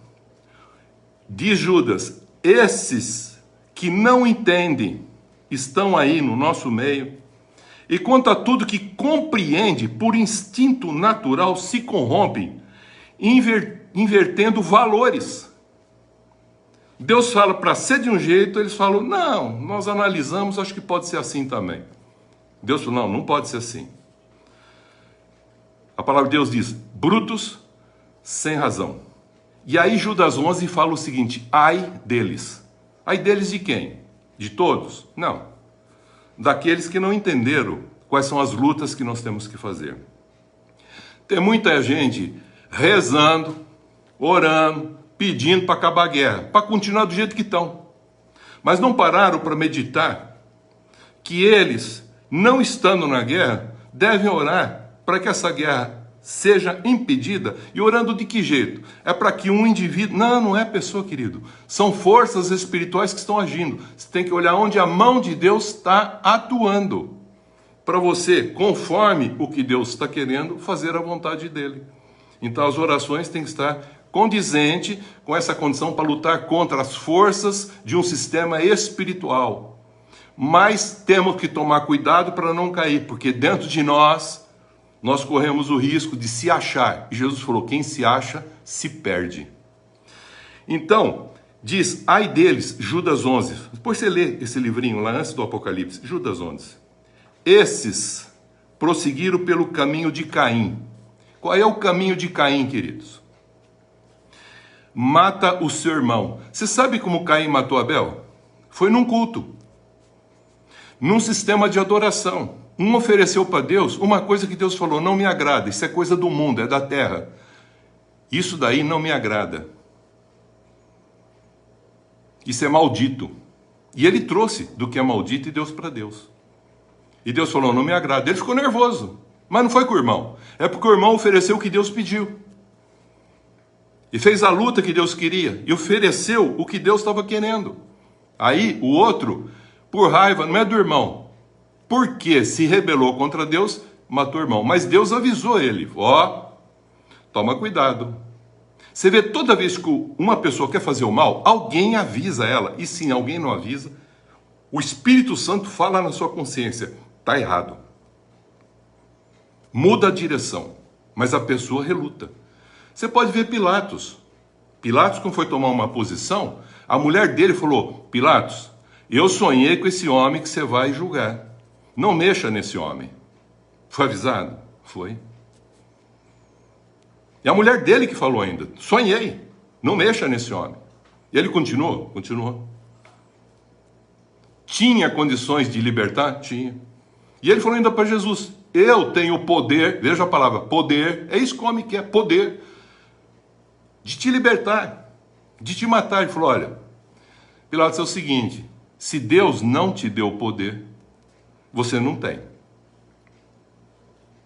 Diz Judas, esses que não entendem estão aí no nosso meio, e quanto a tudo que compreende por instinto natural se corrompem, invertendo valores. Deus fala para ser de um jeito, eles falam, não, nós analisamos, acho que pode ser assim também. Deus falou, não pode ser assim. A palavra de Deus diz, brutos sem razão. E aí Judas 11 fala o seguinte, ai deles. Ai deles de quem? De todos? Não. Daqueles que não entenderam quais são as lutas que nós temos que fazer. Tem muita gente rezando, orando, pedindo para acabar a guerra, para continuar do jeito que estão. Mas não pararam para meditar que eles, não estando na guerra, devem orar para que essa guerra seja impedida. E orando de que jeito? É para que um indivíduo... Não é pessoa, querido. São forças espirituais que estão agindo. Você tem que olhar onde a mão de Deus está atuando. Para você, conforme o que Deus está querendo, fazer a vontade dele. Então as orações têm que estar condizente com essa condição para lutar contra as forças de um sistema espiritual. Mas temos que tomar cuidado para não cair, porque dentro de nós corremos o risco de se achar. E Jesus falou, quem se acha, se perde. Então, diz, ai deles, Judas 11. Depois você lê esse livrinho lá antes do Apocalipse, Judas 11. Esses prosseguiram pelo caminho de Caim. Qual é o caminho de Caim, queridos? Mata o seu irmão. Você sabe como Caim matou Abel? Foi num culto. Num sistema de adoração. Um ofereceu para Deus uma coisa que Deus falou, não me agrada, isso é coisa do mundo, é da terra. Isso daí não me agrada. Isso é maldito. E ele trouxe do que é maldito e deu para Deus. E Deus falou, não me agrada. Ele ficou nervoso, mas não foi com o irmão. É porque o irmão ofereceu o que Deus pediu. E fez a luta que Deus queria. E ofereceu o que Deus estava querendo. Aí o outro, por raiva, não é do irmão. Porque se rebelou contra Deus, matou o irmão. Mas Deus avisou ele. Toma cuidado. Você vê, toda vez que uma pessoa quer fazer o mal, alguém avisa ela. E se alguém não avisa, o Espírito Santo fala na sua consciência. Está errado. Muda a direção. Mas a pessoa reluta. Você pode ver Pilatos. Pilatos, quando foi tomar uma posição, a mulher dele falou, Pilatos, eu sonhei com esse homem que você vai julgar. Não mexa nesse homem. Foi avisado? Foi. E a mulher dele que falou ainda, sonhei, não mexa nesse homem. E ele continuou? Continuou. Tinha condições de libertar? Tinha. E ele falou ainda para Jesus, eu tenho poder, veja a palavra, poder, é isso que o homem quer, poder, de te libertar, de te matar. Ele falou, olha, Pilatos, é o seguinte, se Deus não te deu poder, você não tem.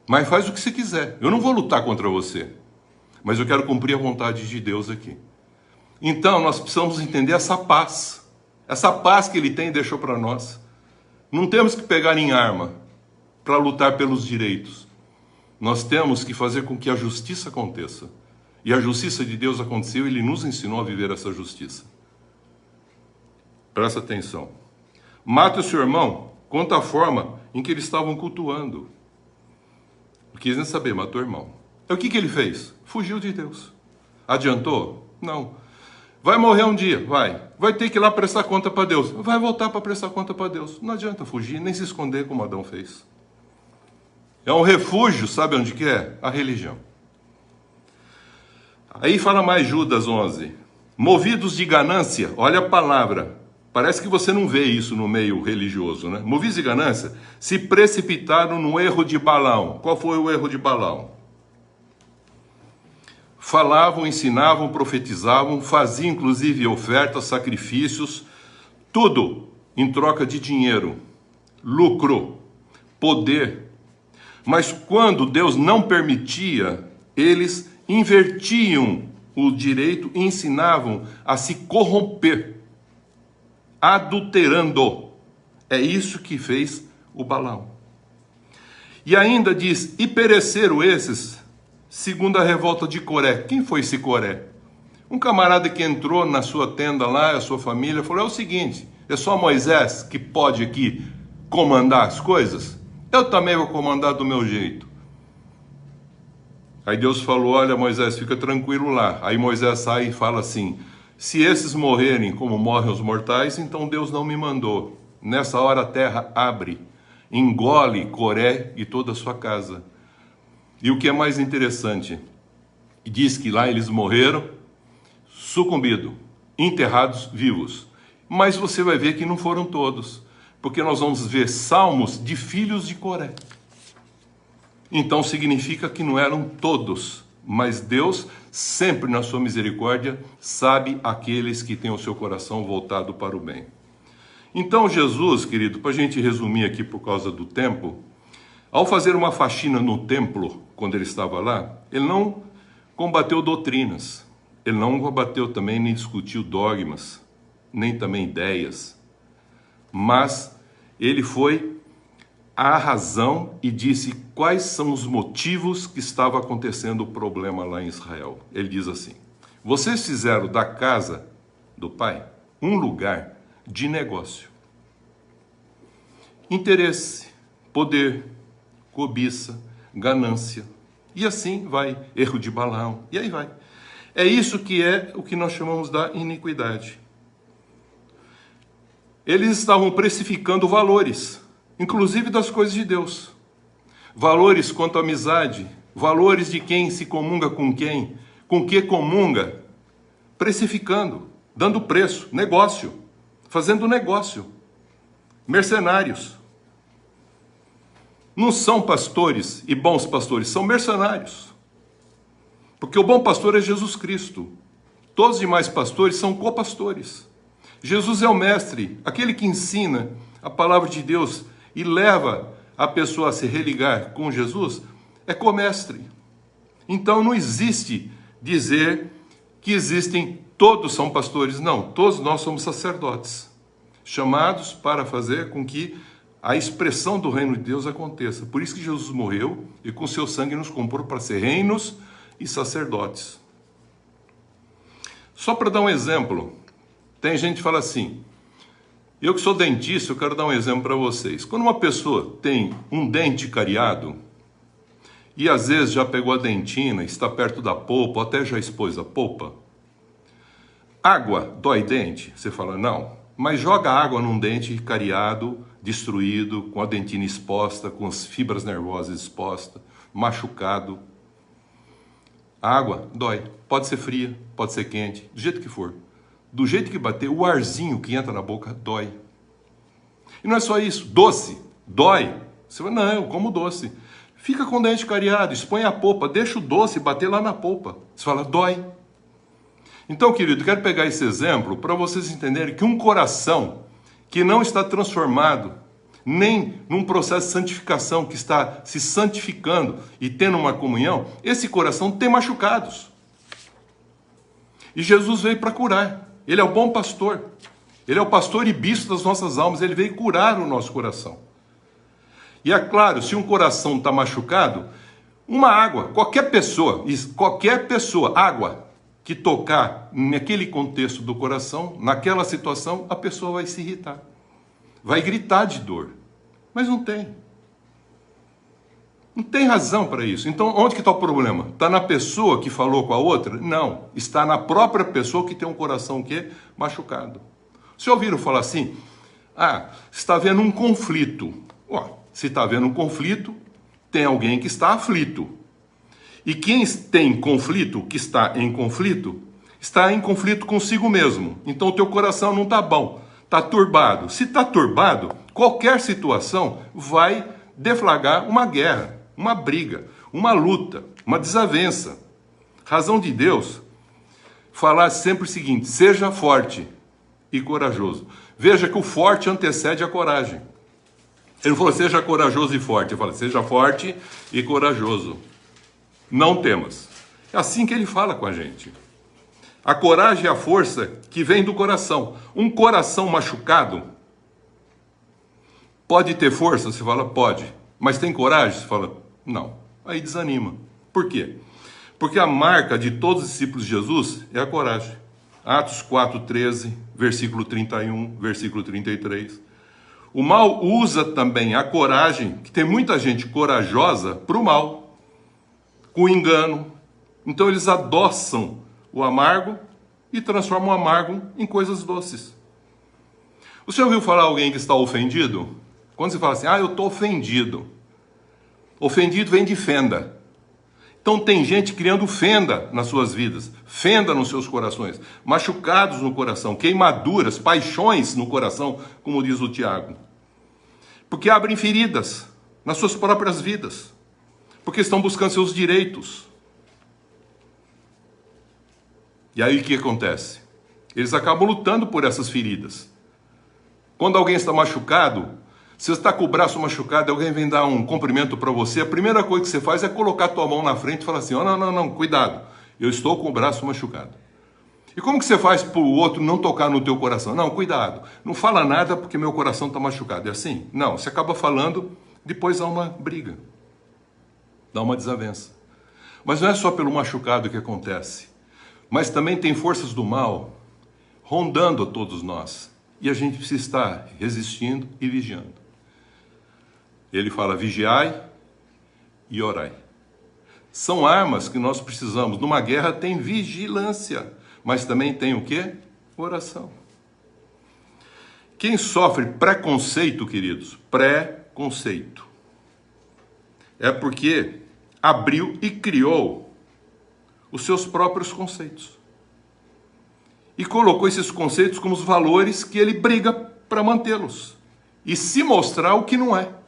Mas faz o que você quiser. Eu não vou lutar contra você. Mas eu quero cumprir a vontade de Deus aqui. Então, nós precisamos entender essa paz. Essa paz que Ele tem e deixou para nós. Não temos que pegar em arma para lutar pelos direitos. Nós temos que fazer com que a justiça aconteça. E a justiça de Deus aconteceu e Ele nos ensinou a viver essa justiça. Presta atenção. Mata o seu irmão quanto à forma em que eles estavam cultuando. Não quis nem saber, matou o irmão. Então o que ele fez? Fugiu de Deus. Adiantou? Não. Vai morrer um dia? Vai. Vai ter que ir lá prestar conta para Deus. Vai voltar para prestar conta para Deus. Não adianta fugir, nem se esconder como Adão fez. É um refúgio, sabe onde que é? A religião. Aí fala mais Judas 11. Movidos de ganância, olha a palavra. Parece que você não vê isso no meio religioso, né? Movidos de ganância, se precipitaram no erro de Balaão. Qual foi o erro de Balaão? falavam, ensinavam, profetizavam, faziam inclusive ofertas, sacrifícios, tudo em troca de dinheiro, lucro, poder. Mas quando Deus não permitia, eles invertiam o direito e ensinavam a se corromper, adulterando. É isso que fez o Balaão. E ainda diz, e pereceram esses, segundo a revolta de Coré. Quem foi esse Coré? Um camarada que entrou na sua tenda lá, a sua família, falou, é o seguinte, é só Moisés que pode aqui comandar as coisas? Eu também vou comandar do meu jeito. Aí Deus falou, olha Moisés, fica tranquilo lá. Aí Moisés sai e fala assim, se esses morrerem como morrem os mortais, então Deus não me mandou. Nessa hora a terra abre, engole Coré e toda a sua casa. E o que é mais interessante, diz que lá eles morreram, sucumbido, enterrados vivos. Mas você vai ver que não foram todos, porque nós vamos ver salmos de filhos de Coré. Então significa que não eram todos, mas Deus, sempre na sua misericórdia, sabe aqueles que têm o seu coração voltado para o bem. Então Jesus, querido, para a gente resumir aqui por causa do tempo, ao fazer uma faxina no templo, quando ele estava lá, ele não combateu doutrinas, ele não combateu também nem discutiu dogmas, nem também ideias, mas ele foi à razão e disse quais são os motivos que estava acontecendo o problema lá em Israel. Ele diz assim, vocês fizeram da casa do Pai um lugar de negócio. Interesse, poder, cobiça, ganância. E assim vai, erro de Balaão, e aí vai. É isso que é o que nós chamamos da iniquidade. Eles estavam precificando valores, inclusive das coisas de Deus. Valores quanto à amizade, valores de quem se comunga com quem, com que comunga, precificando, dando preço, negócio, fazendo negócio, mercenários. Não são pastores e bons pastores, são mercenários. Porque o bom pastor é Jesus Cristo. Todos os demais pastores são copastores. Jesus é o mestre, aquele que ensina a palavra de Deus e leva a pessoa a se religar com Jesus, é comestre. Então não existe dizer que existem, todos são pastores. Não, todos nós somos sacerdotes, chamados para fazer com que a expressão do reino de Deus aconteça. Por isso que Jesus morreu e com seu sangue nos comprou para ser reinos e sacerdotes. Só para dar um exemplo, tem gente que fala assim, eu que sou dentista, eu quero dar um exemplo para vocês. Quando uma pessoa tem um dente cariado, e às vezes já pegou a dentina, está perto da polpa, ou até já expôs a polpa, água dói dente? Você fala, não. Mas joga água num dente cariado, destruído, com a dentina exposta, com as fibras nervosas expostas, machucado. A água dói. Pode ser fria, pode ser quente, do jeito que for. Do jeito que bater, o arzinho que entra na boca dói. E não é só isso, doce, dói. Você fala, não, eu como doce. Fica com o dente cariado, expõe a polpa, deixa o doce bater lá na polpa. Você fala, dói. Então, querido, quero pegar esse exemplo para vocês entenderem que um coração que não está transformado, nem num processo de santificação, que está se santificando e tendo uma comunhão, esse coração tem machucados. E Jesus veio para curar. Ele é o bom pastor. Ele é o pastor e bispo das nossas almas. Ele veio curar o nosso coração. E é claro, se um coração está machucado, uma água, qualquer pessoa, água, que tocar naquele contexto do coração, naquela situação, a pessoa vai se irritar. Vai gritar de dor. Mas não tem. Não tem razão para isso. Então, onde que está o problema? Está na pessoa que falou com a outra? Não. Está na própria pessoa que tem um coração machucado. Vocês ouviram falar assim? Está havendo um conflito. Se está havendo um conflito, tem alguém que está aflito. E quem tem conflito, que está em conflito consigo mesmo. Então o teu coração não está bom, está turbado. Se está turbado, qualquer situação vai deflagrar uma guerra, uma briga, uma luta, uma desavença. razão de Deus falar sempre o seguinte: seja forte e corajoso. Veja que o forte antecede a coragem. Ele não falou seja corajoso e forte, ele fala seja forte e corajoso. Não temas. É assim que ele fala com a gente. A coragem é a força que vem do coração. Um coração machucado pode ter força? Você fala, pode. Mas tem coragem? Você fala, não. Aí desanima. Por quê? Porque a marca de todos os discípulos de Jesus é a coragem. Atos 4:13, versículo 31, versículo 33. O mal usa também a coragem, que tem muita gente corajosa, para o mal, com o engano. Então eles adoçam o amargo e transformam o amargo em coisas doces. Você ouviu falar alguém que está ofendido? Quando você fala assim, eu estou ofendido. Ofendido vem de fenda. Então tem gente criando fenda nas suas vidas, fenda nos seus corações, machucados no coração, queimaduras, paixões no coração, como diz o Tiago. Porque abrem feridas nas suas próprias vidas, porque estão buscando seus direitos. E aí o que acontece? Eles acabam lutando por essas feridas. Quando alguém está machucado, se você está com o braço machucado e alguém vem dar um cumprimento para você, a primeira coisa que você faz é colocar a tua mão na frente e falar assim, não, cuidado, eu estou com o braço machucado. E como que você faz para o outro não tocar no teu coração? Não, cuidado, não fala nada porque meu coração está machucado. É assim? Não, você acaba falando, depois há uma briga, dá uma desavença. Mas não é só pelo machucado que acontece, mas também tem forças do mal rondando a todos nós. E a gente precisa estar resistindo e vigiando. Ele fala, vigiai e orai. São armas que nós precisamos. Numa guerra tem vigilância, mas também tem o quê? Oração. Quem sofre preconceito, queridos, preconceito, é porque abriu e criou os seus próprios conceitos. E colocou esses conceitos como os valores que ele briga para mantê-los. E se mostrar o que não é.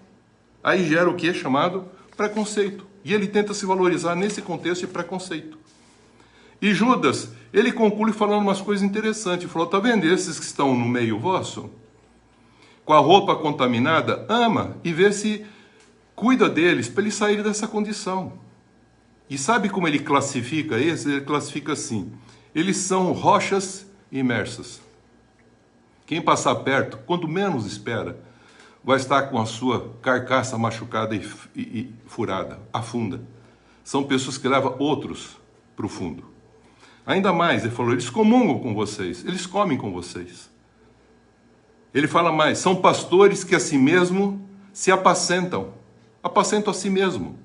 Aí gera o que? Chamado preconceito. E ele tenta se valorizar nesse contexto de preconceito. E Judas, ele conclui falando umas coisas interessantes. Ele falou, tá vendo esses que estão no meio vosso? Com a roupa contaminada, ama e vê se cuida deles para eles saírem dessa condição. E sabe como ele classifica esses? Ele classifica assim. Eles são rochas imersas. Quem passar perto, quando menos espera, vai estar com a sua carcaça machucada e furada, afunda. São pessoas que levam outros para o fundo. Ainda mais, ele falou, eles comungam com vocês, eles comem com vocês. Ele fala mais, são pastores que a si mesmo se apacentam a si mesmo.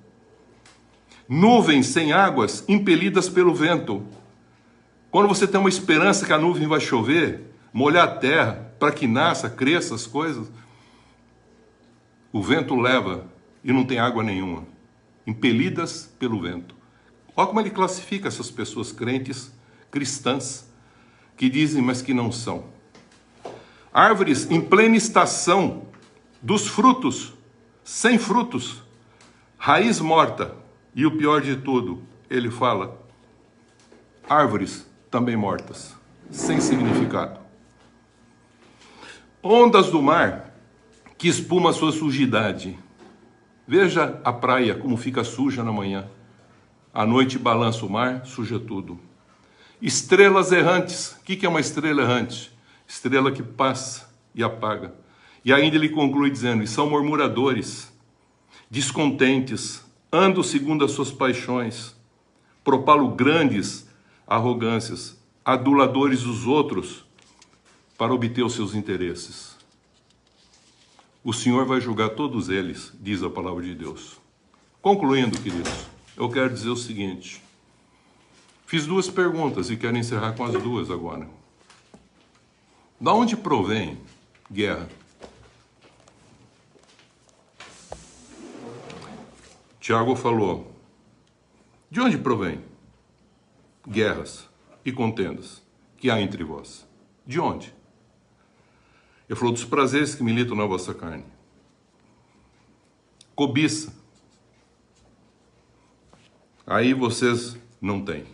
Nuvens sem águas, impelidas pelo vento. Quando você tem uma esperança que a nuvem vai chover, molhar a terra, para que nasça, cresça as coisas, o vento leva e não tem água nenhuma, impelidas pelo vento. Olha como ele classifica essas pessoas crentes, cristãs, que dizem, mas que não são. Árvores em plena estação dos frutos, sem frutos, raiz morta. E o pior de tudo, ele fala, árvores também mortas, sem significado. Ondas do mar que espuma a sua sujidade. Veja a praia como fica suja na manhã. À noite balança o mar, suja tudo. Estrelas errantes. O que é uma estrela errante? Estrela que passa e apaga. E ainda ele conclui dizendo, e são murmuradores, descontentes, andam segundo as suas paixões, propalam grandes arrogâncias, aduladores dos outros para obter os seus interesses. O Senhor vai julgar todos eles, diz a palavra de Deus. Concluindo, queridos, eu quero dizer o seguinte. Fiz duas perguntas e quero encerrar com as duas agora. Da onde provém guerra? Tiago falou, de onde provém guerras e contendas que há entre vós? De onde? Ele falou dos prazeres que militam na vossa carne. Cobiça. Aí vocês não têm.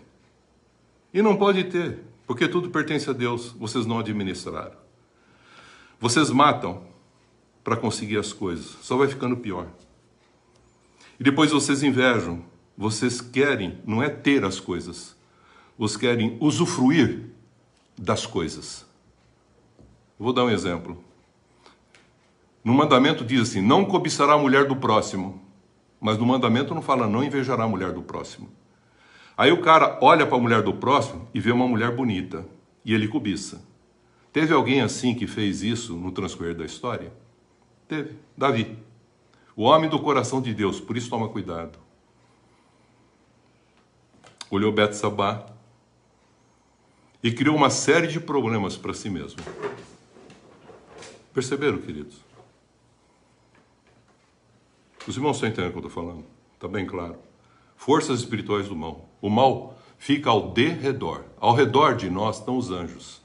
E não pode ter, porque tudo pertence a Deus, vocês não administraram. Vocês matam para conseguir as coisas, só vai ficando pior. E depois vocês invejam, vocês querem, não é ter as coisas, vocês querem usufruir das coisas. Vou dar um exemplo. No mandamento diz assim, não cobiçará a mulher do próximo, mas no mandamento não fala, não invejará a mulher do próximo. Aí o cara olha para a mulher do próximo e vê uma mulher bonita, e ele cobiça. Teve alguém assim que fez isso no transcorrer da história? Teve, Davi. O homem do coração de Deus, por isso toma cuidado. Olhou Betsabá e criou uma série de problemas para si mesmo. Perceberam, queridos? Os irmãos estão entendendo o que eu estou falando? Está bem claro. Forças espirituais do mal. O mal fica ao derredor. Ao redor de nós estão os anjos.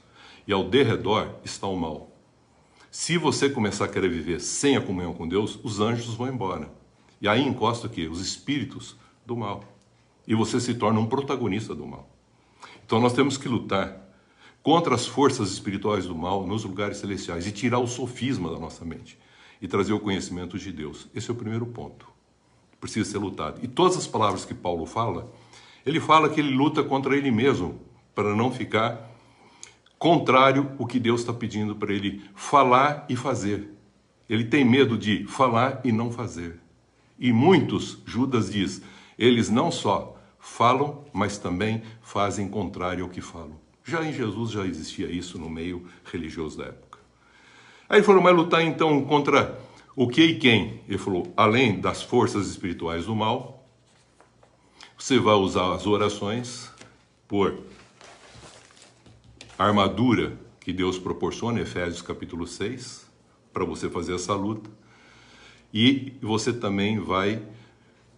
E ao derredor está o mal. Se você começar a querer viver sem a comunhão com Deus, os anjos vão embora. E aí encosta o quê? Os espíritos do mal. E você se torna um protagonista do mal. Então nós temos que lutar contra as forças espirituais do mal nos lugares celestiais e tirar o sofisma da nossa mente e trazer o conhecimento de Deus. Esse é o primeiro ponto. Precisa ser lutado. E todas as palavras que Paulo fala, ele fala que ele luta contra ele mesmo, para não ficar contrário ao que Deus está pedindo para ele falar e fazer. Ele tem medo de falar e não fazer. E muitos, Judas diz, eles não só falam, mas também fazem contrário ao que falam. Já em Jesus já existia isso no meio religioso da época. Aí ele falou, mas lutar então contra o que e quem? Ele falou, além das forças espirituais do mal, você vai usar as orações por armadura que Deus proporciona, Efésios capítulo 6, para você fazer essa luta. E você também vai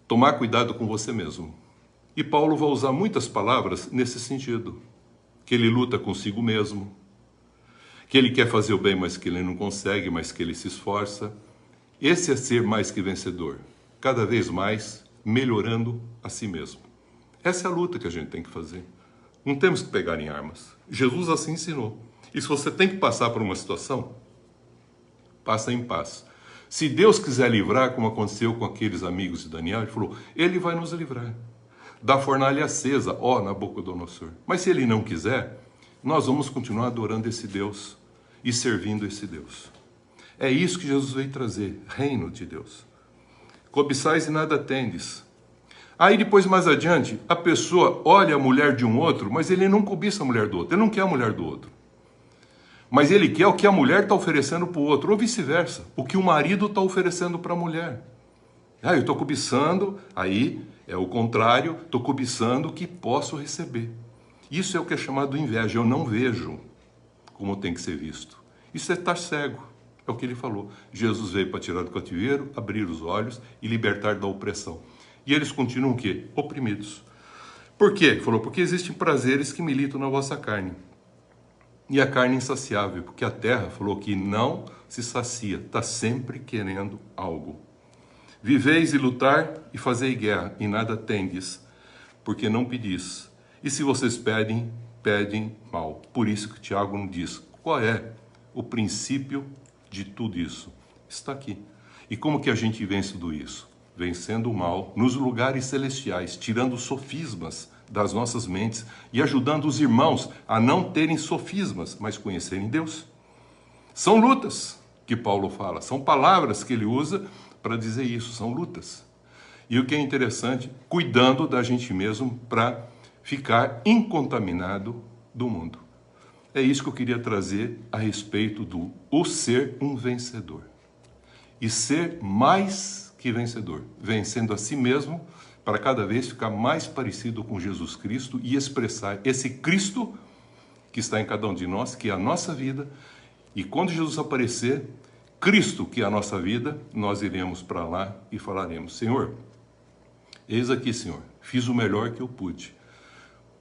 tomar cuidado com você mesmo. E Paulo vai usar muitas palavras nesse sentido. Que ele luta consigo mesmo, que ele quer fazer o bem, mas que ele não consegue, mas que ele se esforça. Esse é ser mais que vencedor, cada vez mais melhorando a si mesmo. Essa é a luta que a gente tem que fazer. Não temos que pegar em armas. Jesus assim ensinou. E se você tem que passar por uma situação, passa em paz. Se Deus quiser livrar, como aconteceu com aqueles amigos de Daniel, ele falou, ele vai nos livrar da fornalha acesa, ó Nabucodonosor. Mas se ele não quiser, nós vamos continuar adorando esse Deus e servindo esse Deus. É isso que Jesus veio trazer, reino de Deus. Cobiçais e nada tendes. Aí depois, mais adiante, a pessoa olha a mulher de um outro, mas ele não cobiça a mulher do outro, ele não quer a mulher do outro. Mas ele quer o que a mulher está oferecendo para o outro, ou vice-versa, o que o marido está oferecendo para a mulher. Ah, eu estou cobiçando, aí é o contrário, estou cobiçando o que posso receber. Isso é o que é chamado inveja, eu não vejo como tem que ser visto. Isso é estar cego, é o que ele falou. Jesus veio para tirar do cativeiro, abrir os olhos e libertar da opressão. E eles continuam o quê? Oprimidos. Por quê? Ele falou, porque existem prazeres que militam na vossa carne. E a carne é insaciável, porque a terra falou que não se sacia, está sempre querendo algo. Viveis e lutar e fazei guerra, e nada tendes, porque não pedis. E se vocês pedem, pedem mal. Por isso que Tiago nos diz, qual é o princípio de tudo isso? Está aqui. E como que a gente vence tudo isso? Vencendo o mal nos lugares celestiais, tirando sofismas das nossas mentes e ajudando os irmãos a não terem sofismas, mas conhecerem Deus. São lutas que Paulo fala, são palavras que ele usa para dizer isso, são lutas. E o que é interessante, cuidando da gente mesmo para ficar incontaminado do mundo. É isso que eu queria trazer a respeito do o ser um vencedor. E ser mais que vencedor, vencendo a si mesmo, para cada vez ficar mais parecido com Jesus Cristo e expressar esse Cristo que está em cada um de nós, que é a nossa vida. E quando Jesus aparecer, Cristo, que é a nossa vida, nós iremos para lá e falaremos, Senhor, eis aqui, Senhor, fiz o melhor que eu pude.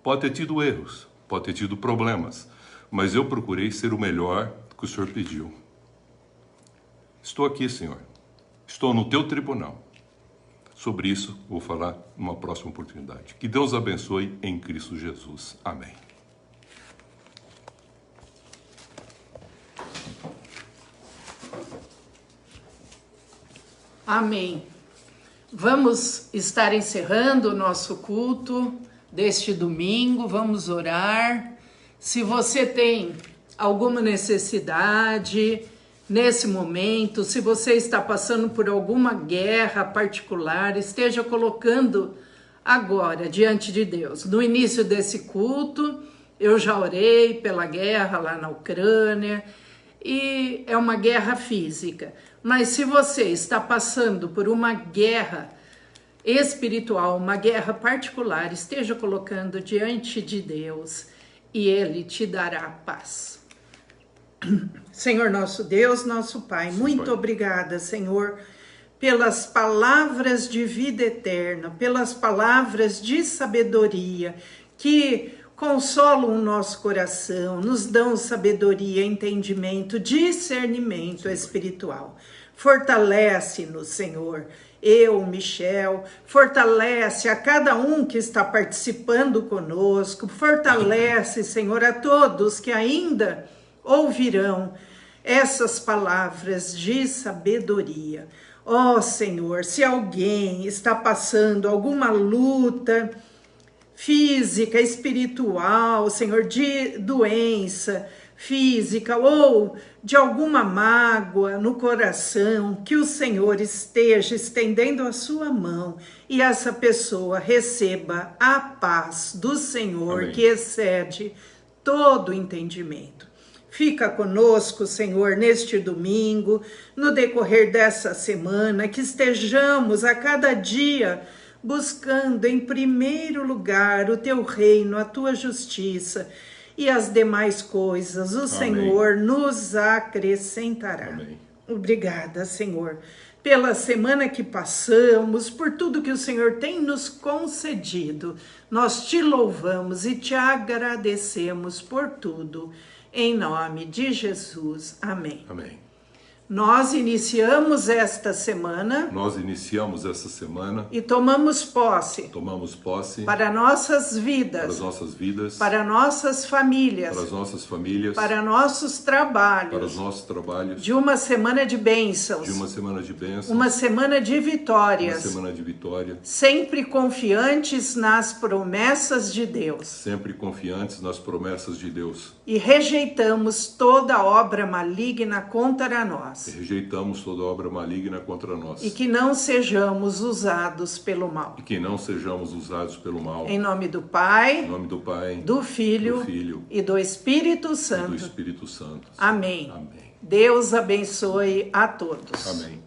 Pode ter tido erros, pode ter tido problemas, mas eu procurei ser o melhor que o Senhor pediu. Estou aqui, Senhor. Estou no teu tribunal. Sobre isso, vou falar numa próxima oportunidade. Que Deus abençoe em Cristo Jesus. Amém. Amém. Vamos estar encerrando o nosso culto deste domingo. Vamos orar. Se você tem alguma necessidade nesse momento, se você está passando por alguma guerra particular, esteja colocando agora diante de Deus. No início desse culto, eu já orei pela guerra lá na Ucrânia, e é uma guerra física. Mas se você está passando por uma guerra espiritual, uma guerra particular, esteja colocando diante de Deus e Ele te dará paz. Senhor nosso Deus, nosso Pai, muito obrigada, Senhor, pelas palavras de vida eterna, pelas palavras de sabedoria que consolam o nosso coração, nos dão sabedoria, entendimento, discernimento espiritual. Fortalece-nos, Senhor, eu, Michel, fortalece a cada um que está participando conosco, fortalece, Senhor, a todos que ainda ouvirão essas palavras de sabedoria. Ó Senhor, se alguém está passando alguma luta física, espiritual, Senhor, de doença física ou de alguma mágoa no coração, que o Senhor esteja estendendo a sua mão e essa pessoa receba a paz do Senhor. Amém. Que excede todo entendimento. Fica conosco, Senhor, neste domingo, no decorrer dessa semana, que estejamos a cada dia buscando em primeiro lugar o teu reino, a tua justiça, e as demais coisas o Amém. Senhor nos acrescentará. Amém. Obrigada, Senhor, pela semana que passamos, por tudo que o Senhor tem nos concedido. Nós te louvamos e te agradecemos por tudo. Em nome de Jesus. Amém. Amém. Nós iniciamos esta semana. E tomamos posse. Para nossas vidas. Para nossas famílias. Para nossos trabalhos. De uma semana de bênçãos. Uma semana de vitórias. Sempre confiantes nas promessas de Deus. E rejeitamos toda obra maligna contra nós. E que não sejamos usados pelo mal. Em nome do Pai, do Filho e do Espírito Santo. Amém. Deus abençoe a todos. Amém.